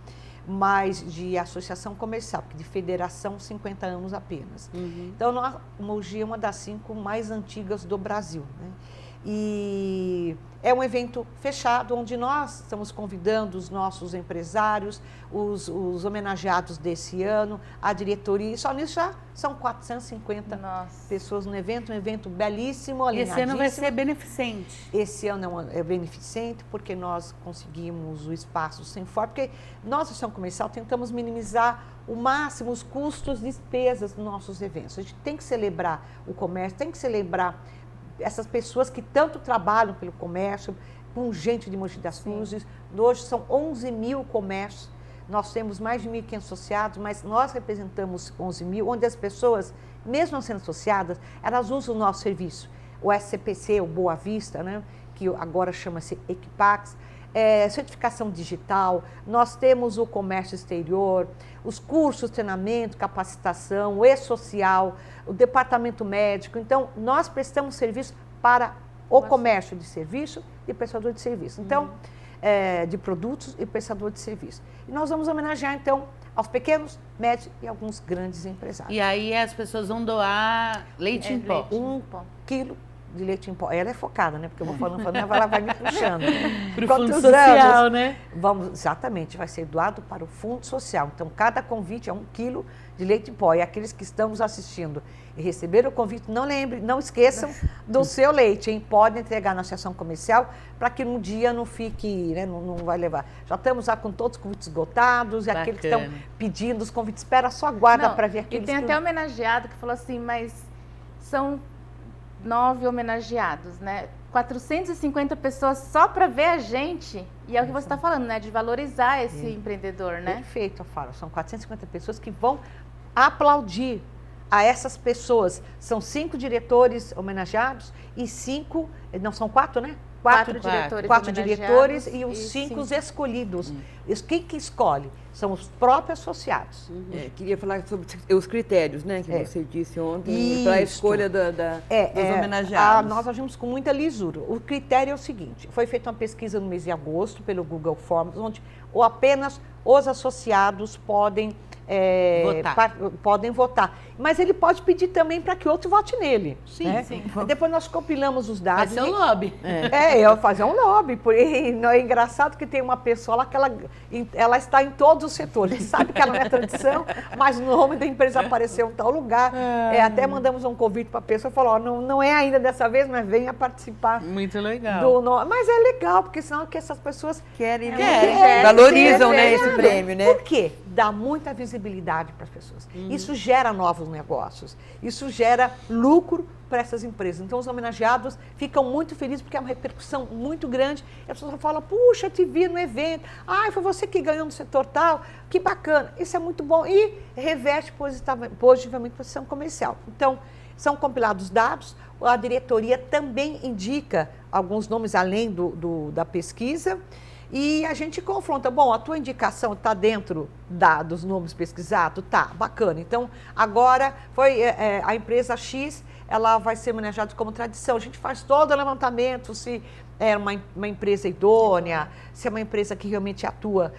Mas de associação comercial, porque de federação 50 anos apenas. Então, Mogi é uma das 5 mais antigas do Brasil, né? E é um evento fechado, onde nós estamos convidando os nossos empresários, os homenageados desse ano, a diretoria, e só nisso já são 450 pessoas no evento, um evento belíssimo, alinhadíssimo. Esse ano vai ser beneficente. Esse ano é beneficente, porque nós conseguimos o espaço sem fora, porque nós, Associação Comercial, tentamos minimizar o máximo os custos e despesas dos nossos eventos. A gente tem que celebrar o comércio, tem que celebrar essas pessoas que tanto trabalham pelo comércio, com gente de Mogi das Cruzes. Hoje são 11 mil comércios, nós temos mais de 1.500 associados, mas nós representamos 11 mil, onde as pessoas, mesmo não sendo associadas, elas usam o nosso serviço. O SCPC, o Boa Vista, né, que agora chama-se Equipax, certificação digital, nós temos o comércio exterior, os cursos, treinamento, capacitação, o e-social, o departamento médico. Então, nós prestamos serviço para o comércio de serviço e prestador de serviço. Então, de produtos e prestador de serviço. E nós vamos homenagear, então, aos pequenos, médios e alguns grandes empresários. E aí as pessoas vão doar leite em pó. 1 quilo de leite em pó. Ela é focada, né? Porque eu vou falando, ela vai me puxando. Para o Fundo Social, anos? né? Exatamente, vai ser doado para o Fundo Social. Então, cada convite é 1 quilo de leite em pó. E aqueles que estamos assistindo e receberam o convite, não esqueçam do seu leite, hein? Podem entregar na Associação Comercial para que no dia não fique, né? Não vai levar. Já estamos lá com todos os convites esgotados, e aqueles que estão pedindo os convites, espera, só aguarda para ver aqueles. E tem até homenageado que falou assim, mas são 9 homenageados, né? 450 pessoas só para ver a gente. E é o que você está falando, né? De valorizar esse empreendedor, né? Perfeito, Faro. São 450 pessoas que vão aplaudir a essas pessoas. São 5 diretores homenageados e 5, não são 4, né? 4 diretores e os 5 escolhidos. Quem que escolhe? São os próprios associados. Queria falar sobre os critérios, né, que você disse ontem, para a escolha dos homenageados. Nós agimos com muita lisura. O critério é o seguinte, foi feita uma pesquisa no mês de agosto pelo Google Forms, onde apenas os associados podem votar. Mas ele pode pedir também para que outro vote nele. Sim, né? sim. Depois nós compilamos os dados. Vai ser um lobby. Eu fazer um lobby. É engraçado que tem uma pessoa lá que ela está em todos os setores. A gente sabe que ela não é tradição, mas o nome da empresa apareceu em tal lugar. Até mandamos um convite para a pessoa e falou, não é ainda dessa vez, mas venha participar. Muito legal. Mas é legal, porque senão que essas pessoas querem valorizam, né, esse prêmio, né? Por quê? Dá muita visibilidade para as pessoas. Isso gera novos negócios. Isso gera lucro para essas empresas. Então, os homenageados ficam muito felizes porque é uma repercussão muito grande. E a pessoa fala, puxa, eu te vi no evento. Foi você que ganhou no setor tal. Que bacana. Isso é muito bom. E reveste positivamente a Associação Comercial. Então, são compilados dados. A diretoria também indica alguns nomes além da pesquisa. E a gente confronta, a tua indicação está dentro dos nomes pesquisados? Tá, bacana. Então, agora foi a empresa X, ela vai ser homenageada como tradição. A gente faz todo o levantamento, se é uma empresa idônea, se é uma empresa que realmente atua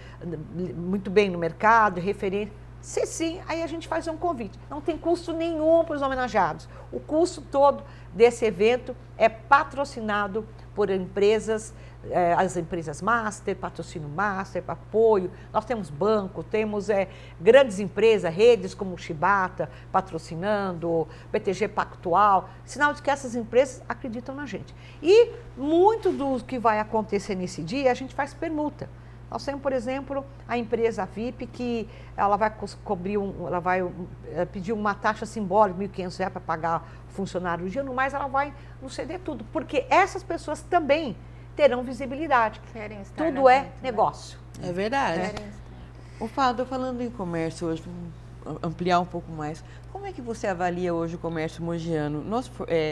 muito bem no mercado, referente. Se sim, aí a gente faz um convite. Não tem custo nenhum para os homenageados. O custo todo desse evento é patrocinado por empresas, as empresas Master, patrocínio Master, apoio. Nós temos banco, temos grandes empresas, redes como o Shibata, patrocinando, BTG Pactual, sinal de que essas empresas acreditam na gente. E muito do que vai acontecer nesse dia, a gente faz permuta. Nós temos, por exemplo, a empresa VIP, que ela vai pedir uma taxa simbólica, R$ 1.500 para pagar o funcionário do dia, no mais ela vai nos ceder tudo, porque essas pessoas também terão visibilidade. Tudo é negócio. É verdade. O Fado, falando em comércio hoje, vamos ampliar um pouco mais. Como é que você avalia hoje o comércio mogiano?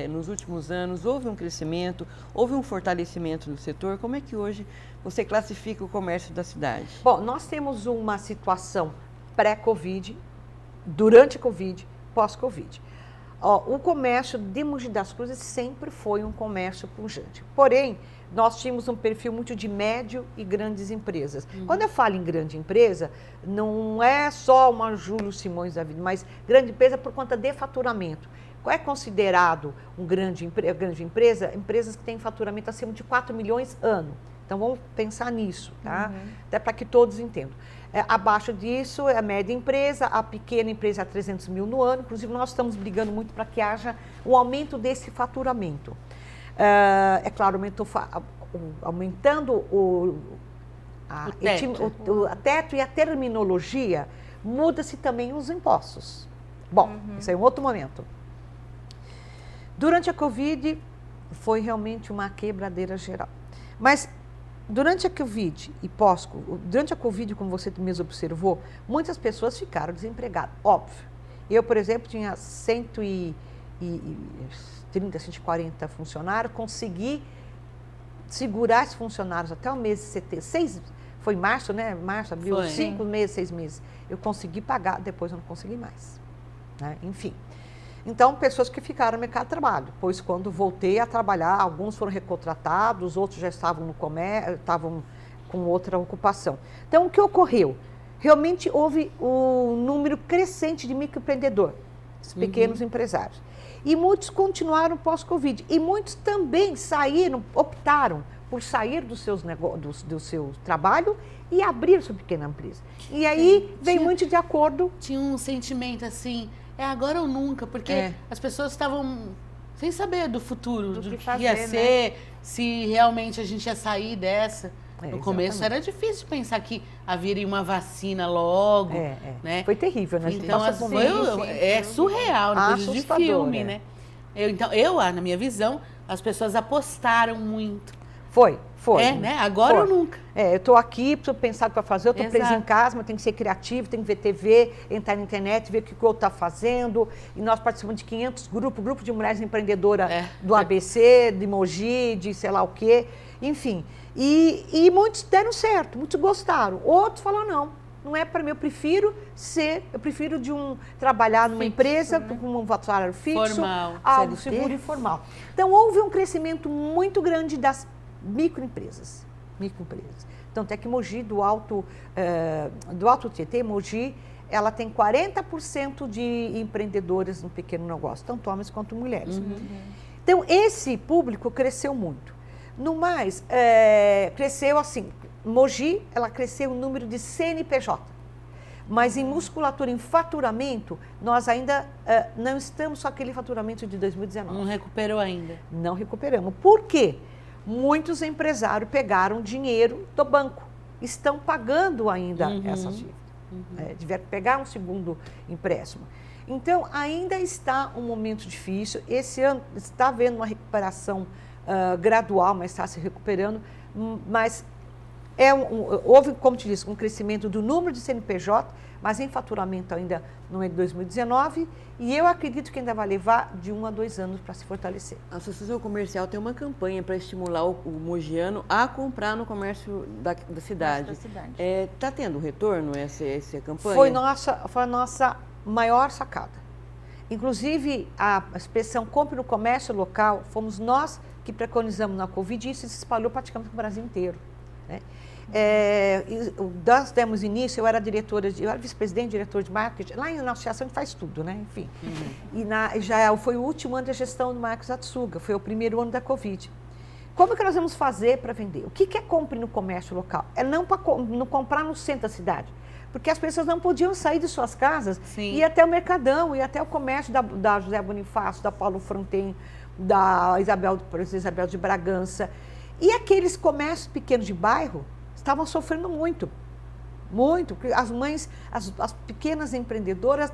Nos últimos anos, houve um crescimento, houve um fortalecimento do setor. Como é que hoje você classifica o comércio da cidade? Bom, nós temos uma situação pré-Covid, durante a Covid, pós-Covid. O comércio de Mogi das Cruzes sempre foi um comércio pujante. Porém, nós tínhamos um perfil muito de médio e grandes empresas. Quando eu falo em grande empresa, não é só uma Júlio Simões da vida, mas grande empresa por conta de faturamento. Qual é considerado um grande empresa? Empresas que têm faturamento acima de 4 milhões ano. Então, vamos pensar nisso, tá? Até para que todos entendam. Abaixo disso, é a média empresa, a pequena empresa é 300 mil no ano. Inclusive, nós estamos brigando muito para que haja um aumento desse faturamento. É claro, aumentando o teto e a terminologia, muda-se também os impostos. Bom, isso é um outro momento. Durante a Covid, foi realmente uma quebradeira geral. Mas durante a Covid e durante a Covid, como você mesmo observou, muitas pessoas ficaram desempregadas, óbvio. Eu, por exemplo, tinha 130, 140 funcionários, consegui segurar esses funcionários até o mês de setembro, foi março, né? Março, abril, 5 meses, 6 meses. Eu consegui pagar, depois eu não consegui mais. Né? Enfim. Então, pessoas que ficaram no mercado de trabalho. Pois, quando voltei a trabalhar, alguns foram recontratados, outros já estavam no comércio, estavam com outra ocupação. Então, o que ocorreu? Realmente houve um número crescente de microempreendedores, pequenos empresários. E muitos continuaram pós-Covid. E muitos também optaram por sair do seu trabalho e abrir sua pequena empresa. E aí vem muito de acordo. Tinha um sentimento assim, é agora ou nunca, porque as pessoas estavam sem saber do futuro, do que ia ser, se realmente a gente ia sair dessa. No começo era difícil pensar que haveria uma vacina logo, né? Foi terrível, né? Então, é surreal, coisa de filme, né? Na minha visão, as pessoas apostaram muito. Foi. Né? Agora ou nunca. Eu estou aqui, preciso pensar o que vai fazer, eu estou presa em casa, mas tenho que ser criativo, tenho que ver TV, entrar na internet, ver o que o outro está fazendo. E nós participamos de 500 grupo de mulheres empreendedoras do ABC, de Mogi, de sei lá o quê, enfim. E muitos deram certo, muitos gostaram. Outros falaram, não é para mim, eu prefiro trabalhar numa empresa com um salário fixo, algo seguro e formal. Então, houve um crescimento muito grande das microempresas. Tanto é que Mogi, do Alto Tietê, Mogi, ela tem 40% de empreendedoras no pequeno negócio, tanto homens quanto mulheres. Então, esse público cresceu muito. No mais, cresceu assim, Mogi, ela cresceu o número de CNPJ, mas em musculatura, em faturamento, nós ainda não estamos com aquele faturamento de 2019. Não recuperou ainda. Não recuperamos. Por quê? Muitos empresários pegaram dinheiro do banco, estão pagando ainda essa dívida. Tiveram que pegar um segundo empréstimo. Então, ainda está um momento difícil. Esse ano está havendo uma recuperação gradual, mas está se recuperando. Mas houve, como te disse, um crescimento do número de CNPJ, mas em faturamento ainda não é de 2019, e eu acredito que ainda vai levar de 1 a 2 anos para se fortalecer. A Associação Comercial tem uma campanha para estimular o mogiano a comprar no comércio da cidade. Está tendo retorno essa campanha? Foi a nossa maior sacada. Inclusive, a expressão compre no comércio local, fomos nós que preconizamos na Covid, e isso se espalhou praticamente no Brasil inteiro. Né? Nós demos início, eu era vice-presidente, diretor de marketing, lá na associação a gente faz tudo, né? Enfim. E foi o último ano da gestão do Marcos Atsuga, foi o primeiro ano da Covid. Como que nós vamos fazer para vender? O que é compre no comércio local? É não comprar no centro da cidade. Porque as pessoas não podiam sair de suas casas e ir até o Mercadão, ir até o comércio da José Bonifácio, da Paulo Fronten, da Isabel de Bragança. E aqueles comércios pequenos de bairro estavam sofrendo muito. Muito, porque as mães, as pequenas empreendedoras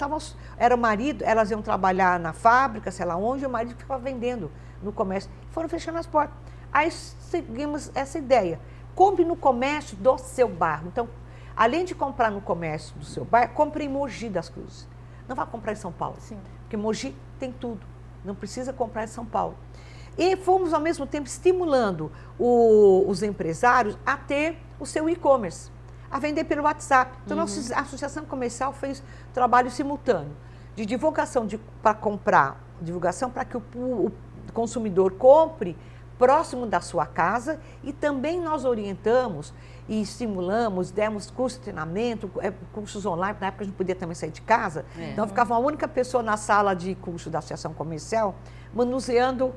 era o marido, elas iam trabalhar na fábrica, sei lá onde, o marido ficava vendendo no comércio. Foram fechando as portas. Aí seguimos essa ideia. Compre no comércio do seu bairro. Então, além de comprar no comércio do seu bairro, compre em Mogi das Cruzes. Não vá comprar em São Paulo, Sim. porque Mogi tem tudo. Não precisa comprar em São Paulo. E fomos, ao mesmo tempo, estimulando os empresários a ter o seu e-commerce, a vender pelo WhatsApp. Então, nossa associação comercial fez trabalho simultâneo de divulgação para comprar, divulgação para que o consumidor compre próximo da sua casa, e também nós orientamos e estimulamos, demos curso de treinamento, cursos online, na época a gente podia também sair de casa, então ficava uma única pessoa na sala de curso da associação comercial, manuseando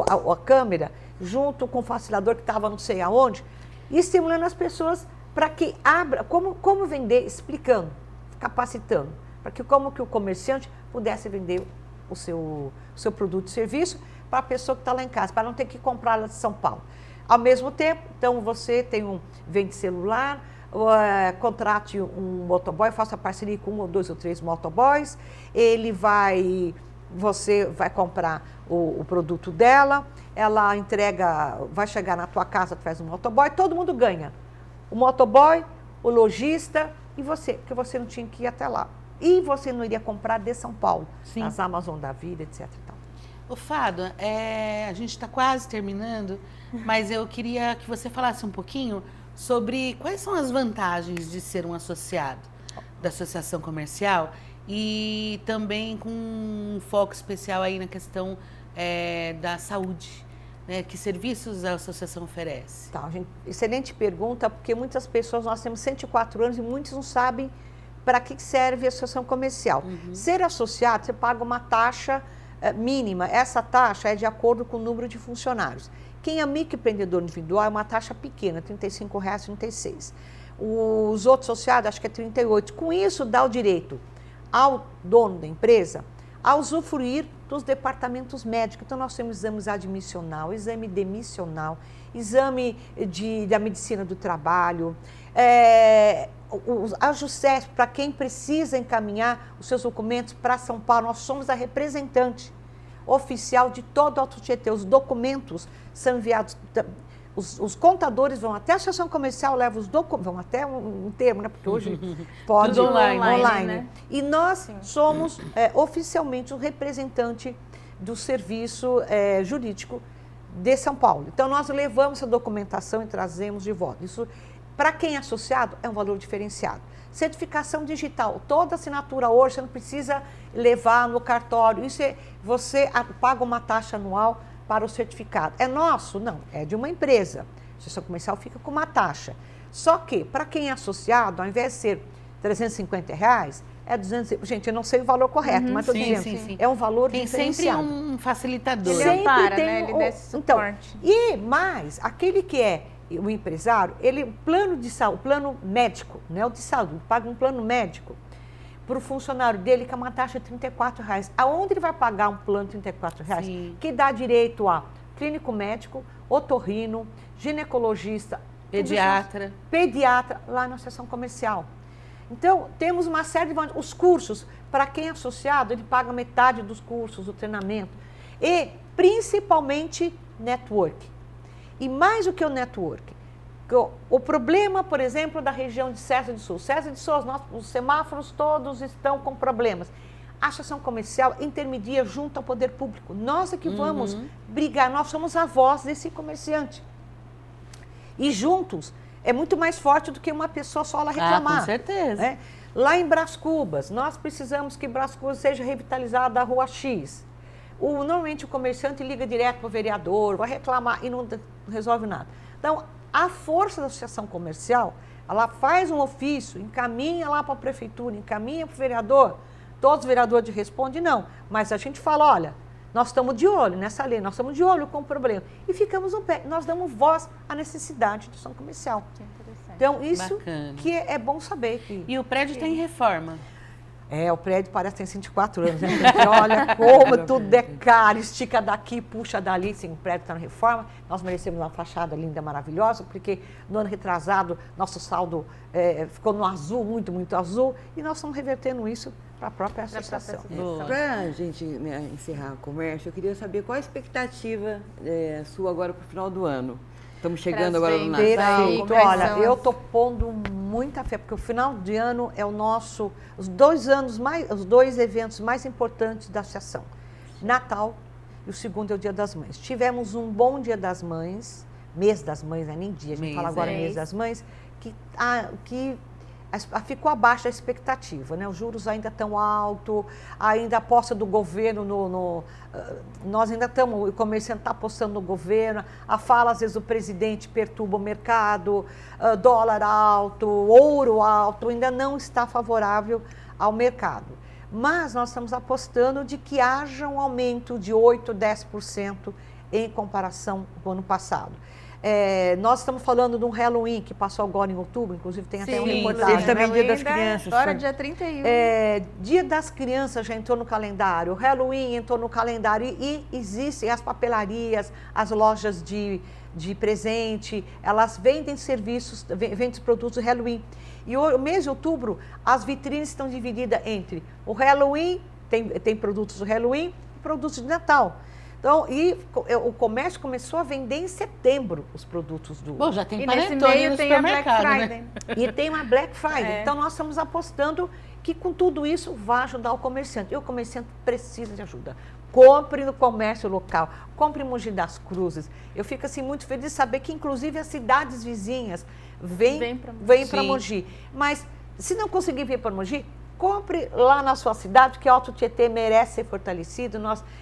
a câmera, junto com o facilitador que estava não sei aonde, e estimulando as pessoas para que abra, como vender, explicando, capacitando, para que como que o comerciante pudesse vender o seu produto e serviço para a pessoa que está lá em casa, para não ter que comprar lá de São Paulo. Ao mesmo tempo, então você vende celular, contrate um motoboy, faça parceria com 1 ou 2 ou 3 motoboys, você vai comprar o produto dela, ela entrega, vai chegar na tua casa através do motoboy, todo mundo ganha. O motoboy, o lojista e você, porque você não tinha que ir até lá. E você não iria comprar de São Paulo, nas Amazon da vida, etc. e tal. Ô Fado, a gente está quase terminando, mas eu queria que você falasse um pouquinho sobre quais são as vantagens de ser um associado da associação comercial e também com um foco especial aí na questão da saúde, né? Que serviços a associação oferece? Tá, excelente pergunta, porque muitas pessoas, nós temos 104 anos e muitos não sabem para que serve a associação comercial. Ser associado, você paga uma taxa mínima. Essa taxa é de acordo com o número de funcionários. Quem é microempreendedor individual é uma taxa pequena, R$ 35,36. Os outros associados, acho que é 38. Com isso, dá o direito ao dono da empresa a usufruir dos departamentos médicos. Então, nós temos exames admissional, exame demissional, exame da medicina do trabalho, a JUSESP, para quem precisa encaminhar os seus documentos para São Paulo, nós somos a representante oficial de todo o Alto Tietê. Os documentos são enviados, os contadores vão até a associação comercial, levam os documentos, vão até um termo, né? Porque hoje pode tudo online. Né? E nós somos oficialmente o representante do serviço jurídico de São Paulo. Então, nós levamos essa documentação e trazemos de volta. Isso, para quem é associado, é um valor diferenciado. Certificação digital, toda assinatura hoje, você não precisa levar no cartório. Isso você paga uma taxa anual para o certificado. É nosso? Não, é de uma empresa. A associação comercial fica com uma taxa. Só que, para quem é associado, ao invés de ser R$350, é 200. Gente, eu não sei o valor correto, mas estou dizendo, sim. É um valor tem diferenciado. Tem sempre um facilitador. Ele ampara, né? Ele dá esse suporte. Então, e mais, aquele que é o empresário, o plano de saúde, o plano médico, né, o de saúde, paga um plano médico para o funcionário dele, que é uma taxa de R$34. Aonde ele vai pagar um plano de R$34? Sim. Que dá direito a clínico médico, otorrino, ginecologista, pediatra, lá na associação comercial. Então, temos uma série de vantagens. Os cursos, para quem é associado, ele paga metade dos cursos, o treinamento. E, principalmente, network. E mais do que o network, o problema, por exemplo, da região de César de Souza. César de Souza, os semáforos todos estão com problemas. A associação comercial intermedia junto ao poder público. Nós é que vamos brigar, nós somos a voz desse comerciante. E juntos é muito mais forte do que uma pessoa só lá reclamar. Com certeza. Né? Lá em Brás Cubas, nós precisamos que Brás Cubas seja revitalizada a Rua X. Normalmente o comerciante liga direto para o vereador, vai reclamar e não resolve nada. Então, a força da associação comercial, ela faz um ofício, encaminha lá para a prefeitura, encaminha para o vereador, todos os vereadores respondem não, mas a gente fala, olha, nós estamos de olho nessa lei, nós estamos de olho com o problema. E ficamos no pé, nós damos voz à necessidade de ação comercial. Que interessante. Então, isso Bacana. que é bom saber. E o prédio está em reforma? O prédio parece que tem 104 anos, né? Porque olha como tudo é caro, estica daqui, puxa dali, sim, o prédio está na reforma. Nós merecemos uma fachada linda, maravilhosa, porque no ano retrasado nosso saldo ficou no azul, muito, muito azul, e nós estamos revertendo isso para a própria associação. Para a gente encerrar o comércio, eu queria saber qual a expectativa sua agora para o final do ano. Estamos chegando agora no Natal. Perfeito. Olha, eu estou pondo muita fé, porque o final de ano é os 2 eventos mais importantes da associação. Natal e o segundo é o Dia das Mães. Tivemos um bom Dia das Mães, mês das mães, nem dia, a gente fala agora mês das mães, que ficou abaixo da expectativa, né? Os juros ainda estão altos, ainda a aposta do governo nós ainda estamos, o comerciante está apostando no governo, a fala, às vezes, o presidente perturba o mercado, dólar alto, ouro alto, ainda não está favorável ao mercado. Mas nós estamos apostando de que haja um aumento de 8%, 10% em comparação com o ano passado. Nós estamos falando de um Halloween que passou agora em outubro, inclusive tem até uma reportagem. Teve também Dia das Crianças. Agora dia 31. Dia das Crianças já entrou no calendário, o Halloween entrou no calendário e existem as papelarias, as lojas de presente, elas vendem serviços, vendem produtos do Halloween. E o mês de outubro, as vitrines estão divididas entre o Halloween, tem produtos do Halloween e produtos de Natal. Então, o comércio começou a vender em setembro os produtos do... Bom, já tem e nesse panetone meio no tem a Black supermercado, Friday. né? E tem uma Black Friday. Então, nós estamos apostando que com tudo isso vai ajudar o comerciante. E o comerciante precisa de ajuda. Compre no comércio local, compre em Mogi das Cruzes. Eu fico assim muito feliz de saber que, inclusive, as cidades vizinhas vêm para Mogi. Mas, se não conseguir vir para Mogi, compre lá na sua cidade, porque o Alto Tietê merece ser fortalecido.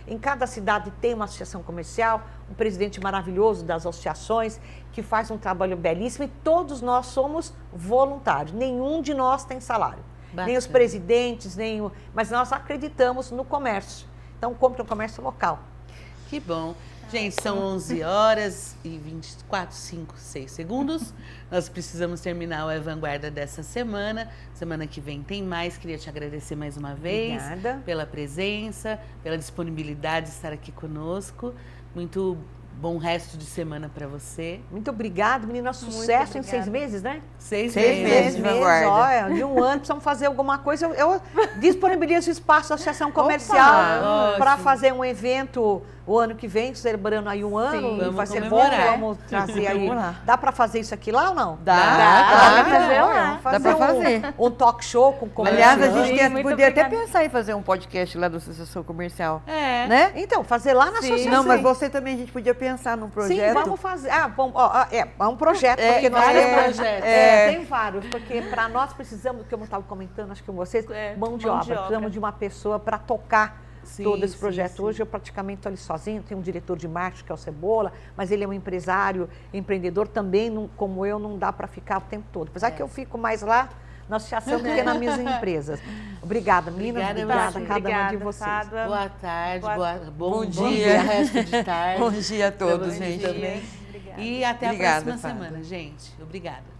Em cada cidade tem uma associação comercial, um presidente maravilhoso das associações, que faz um trabalho belíssimo, e todos nós somos voluntários. Nenhum de nós tem salário. Bacana. Nem os presidentes, mas nós acreditamos no comércio. Então, compre um comércio local. Que bom. Gente, são 11 horas e 24, 5, 6 segundos. Nós precisamos terminar o Vanguarda dessa semana. Semana que vem tem mais. Queria te agradecer mais uma vez. Obrigada. Pela presença, pela disponibilidade de estar aqui conosco. Muito bom resto de semana para você. Muito obrigada, menina. Sucesso em 6 meses, né? 6 meses. Olha, de um ano precisamos fazer alguma coisa. Eu disponibilizo espaço da Associação Comercial para fazer um evento o ano que vem, celebrando aí um ano. Sim, vai ser comemorar. bom, vamos trazer aí. Dá para fazer isso aqui lá ou não? Dá para fazer lá. Dá para fazer. Um talk show com comerciante. Aliás, a gente podia até pensar em fazer um podcast lá da Associação Comercial. Né? Então, fazer lá na associação. Não, mas você também, a gente podia pensar num projeto. Sim, vamos fazer. É um projeto. Porque nós tem vários, porque para nós precisamos, como eu estava comentando, acho que com vocês, mão de obra. Precisamos de uma pessoa para tocar todo esse projeto. Hoje eu praticamente estou ali sozinho, tenho um diretor de marketing que é o Cebola, mas ele é um empresário, empreendedor também, como eu, não dá para ficar o tempo todo. Apesar que eu fico mais lá na associação do que nas minhas empresas. Obrigada, meninas. Obrigada a cada uma de vocês. Fábio. Boa tarde, bom dia. Resto de tarde. Bom dia a todos, gente. Também. E até a próxima semana, gente. Obrigada.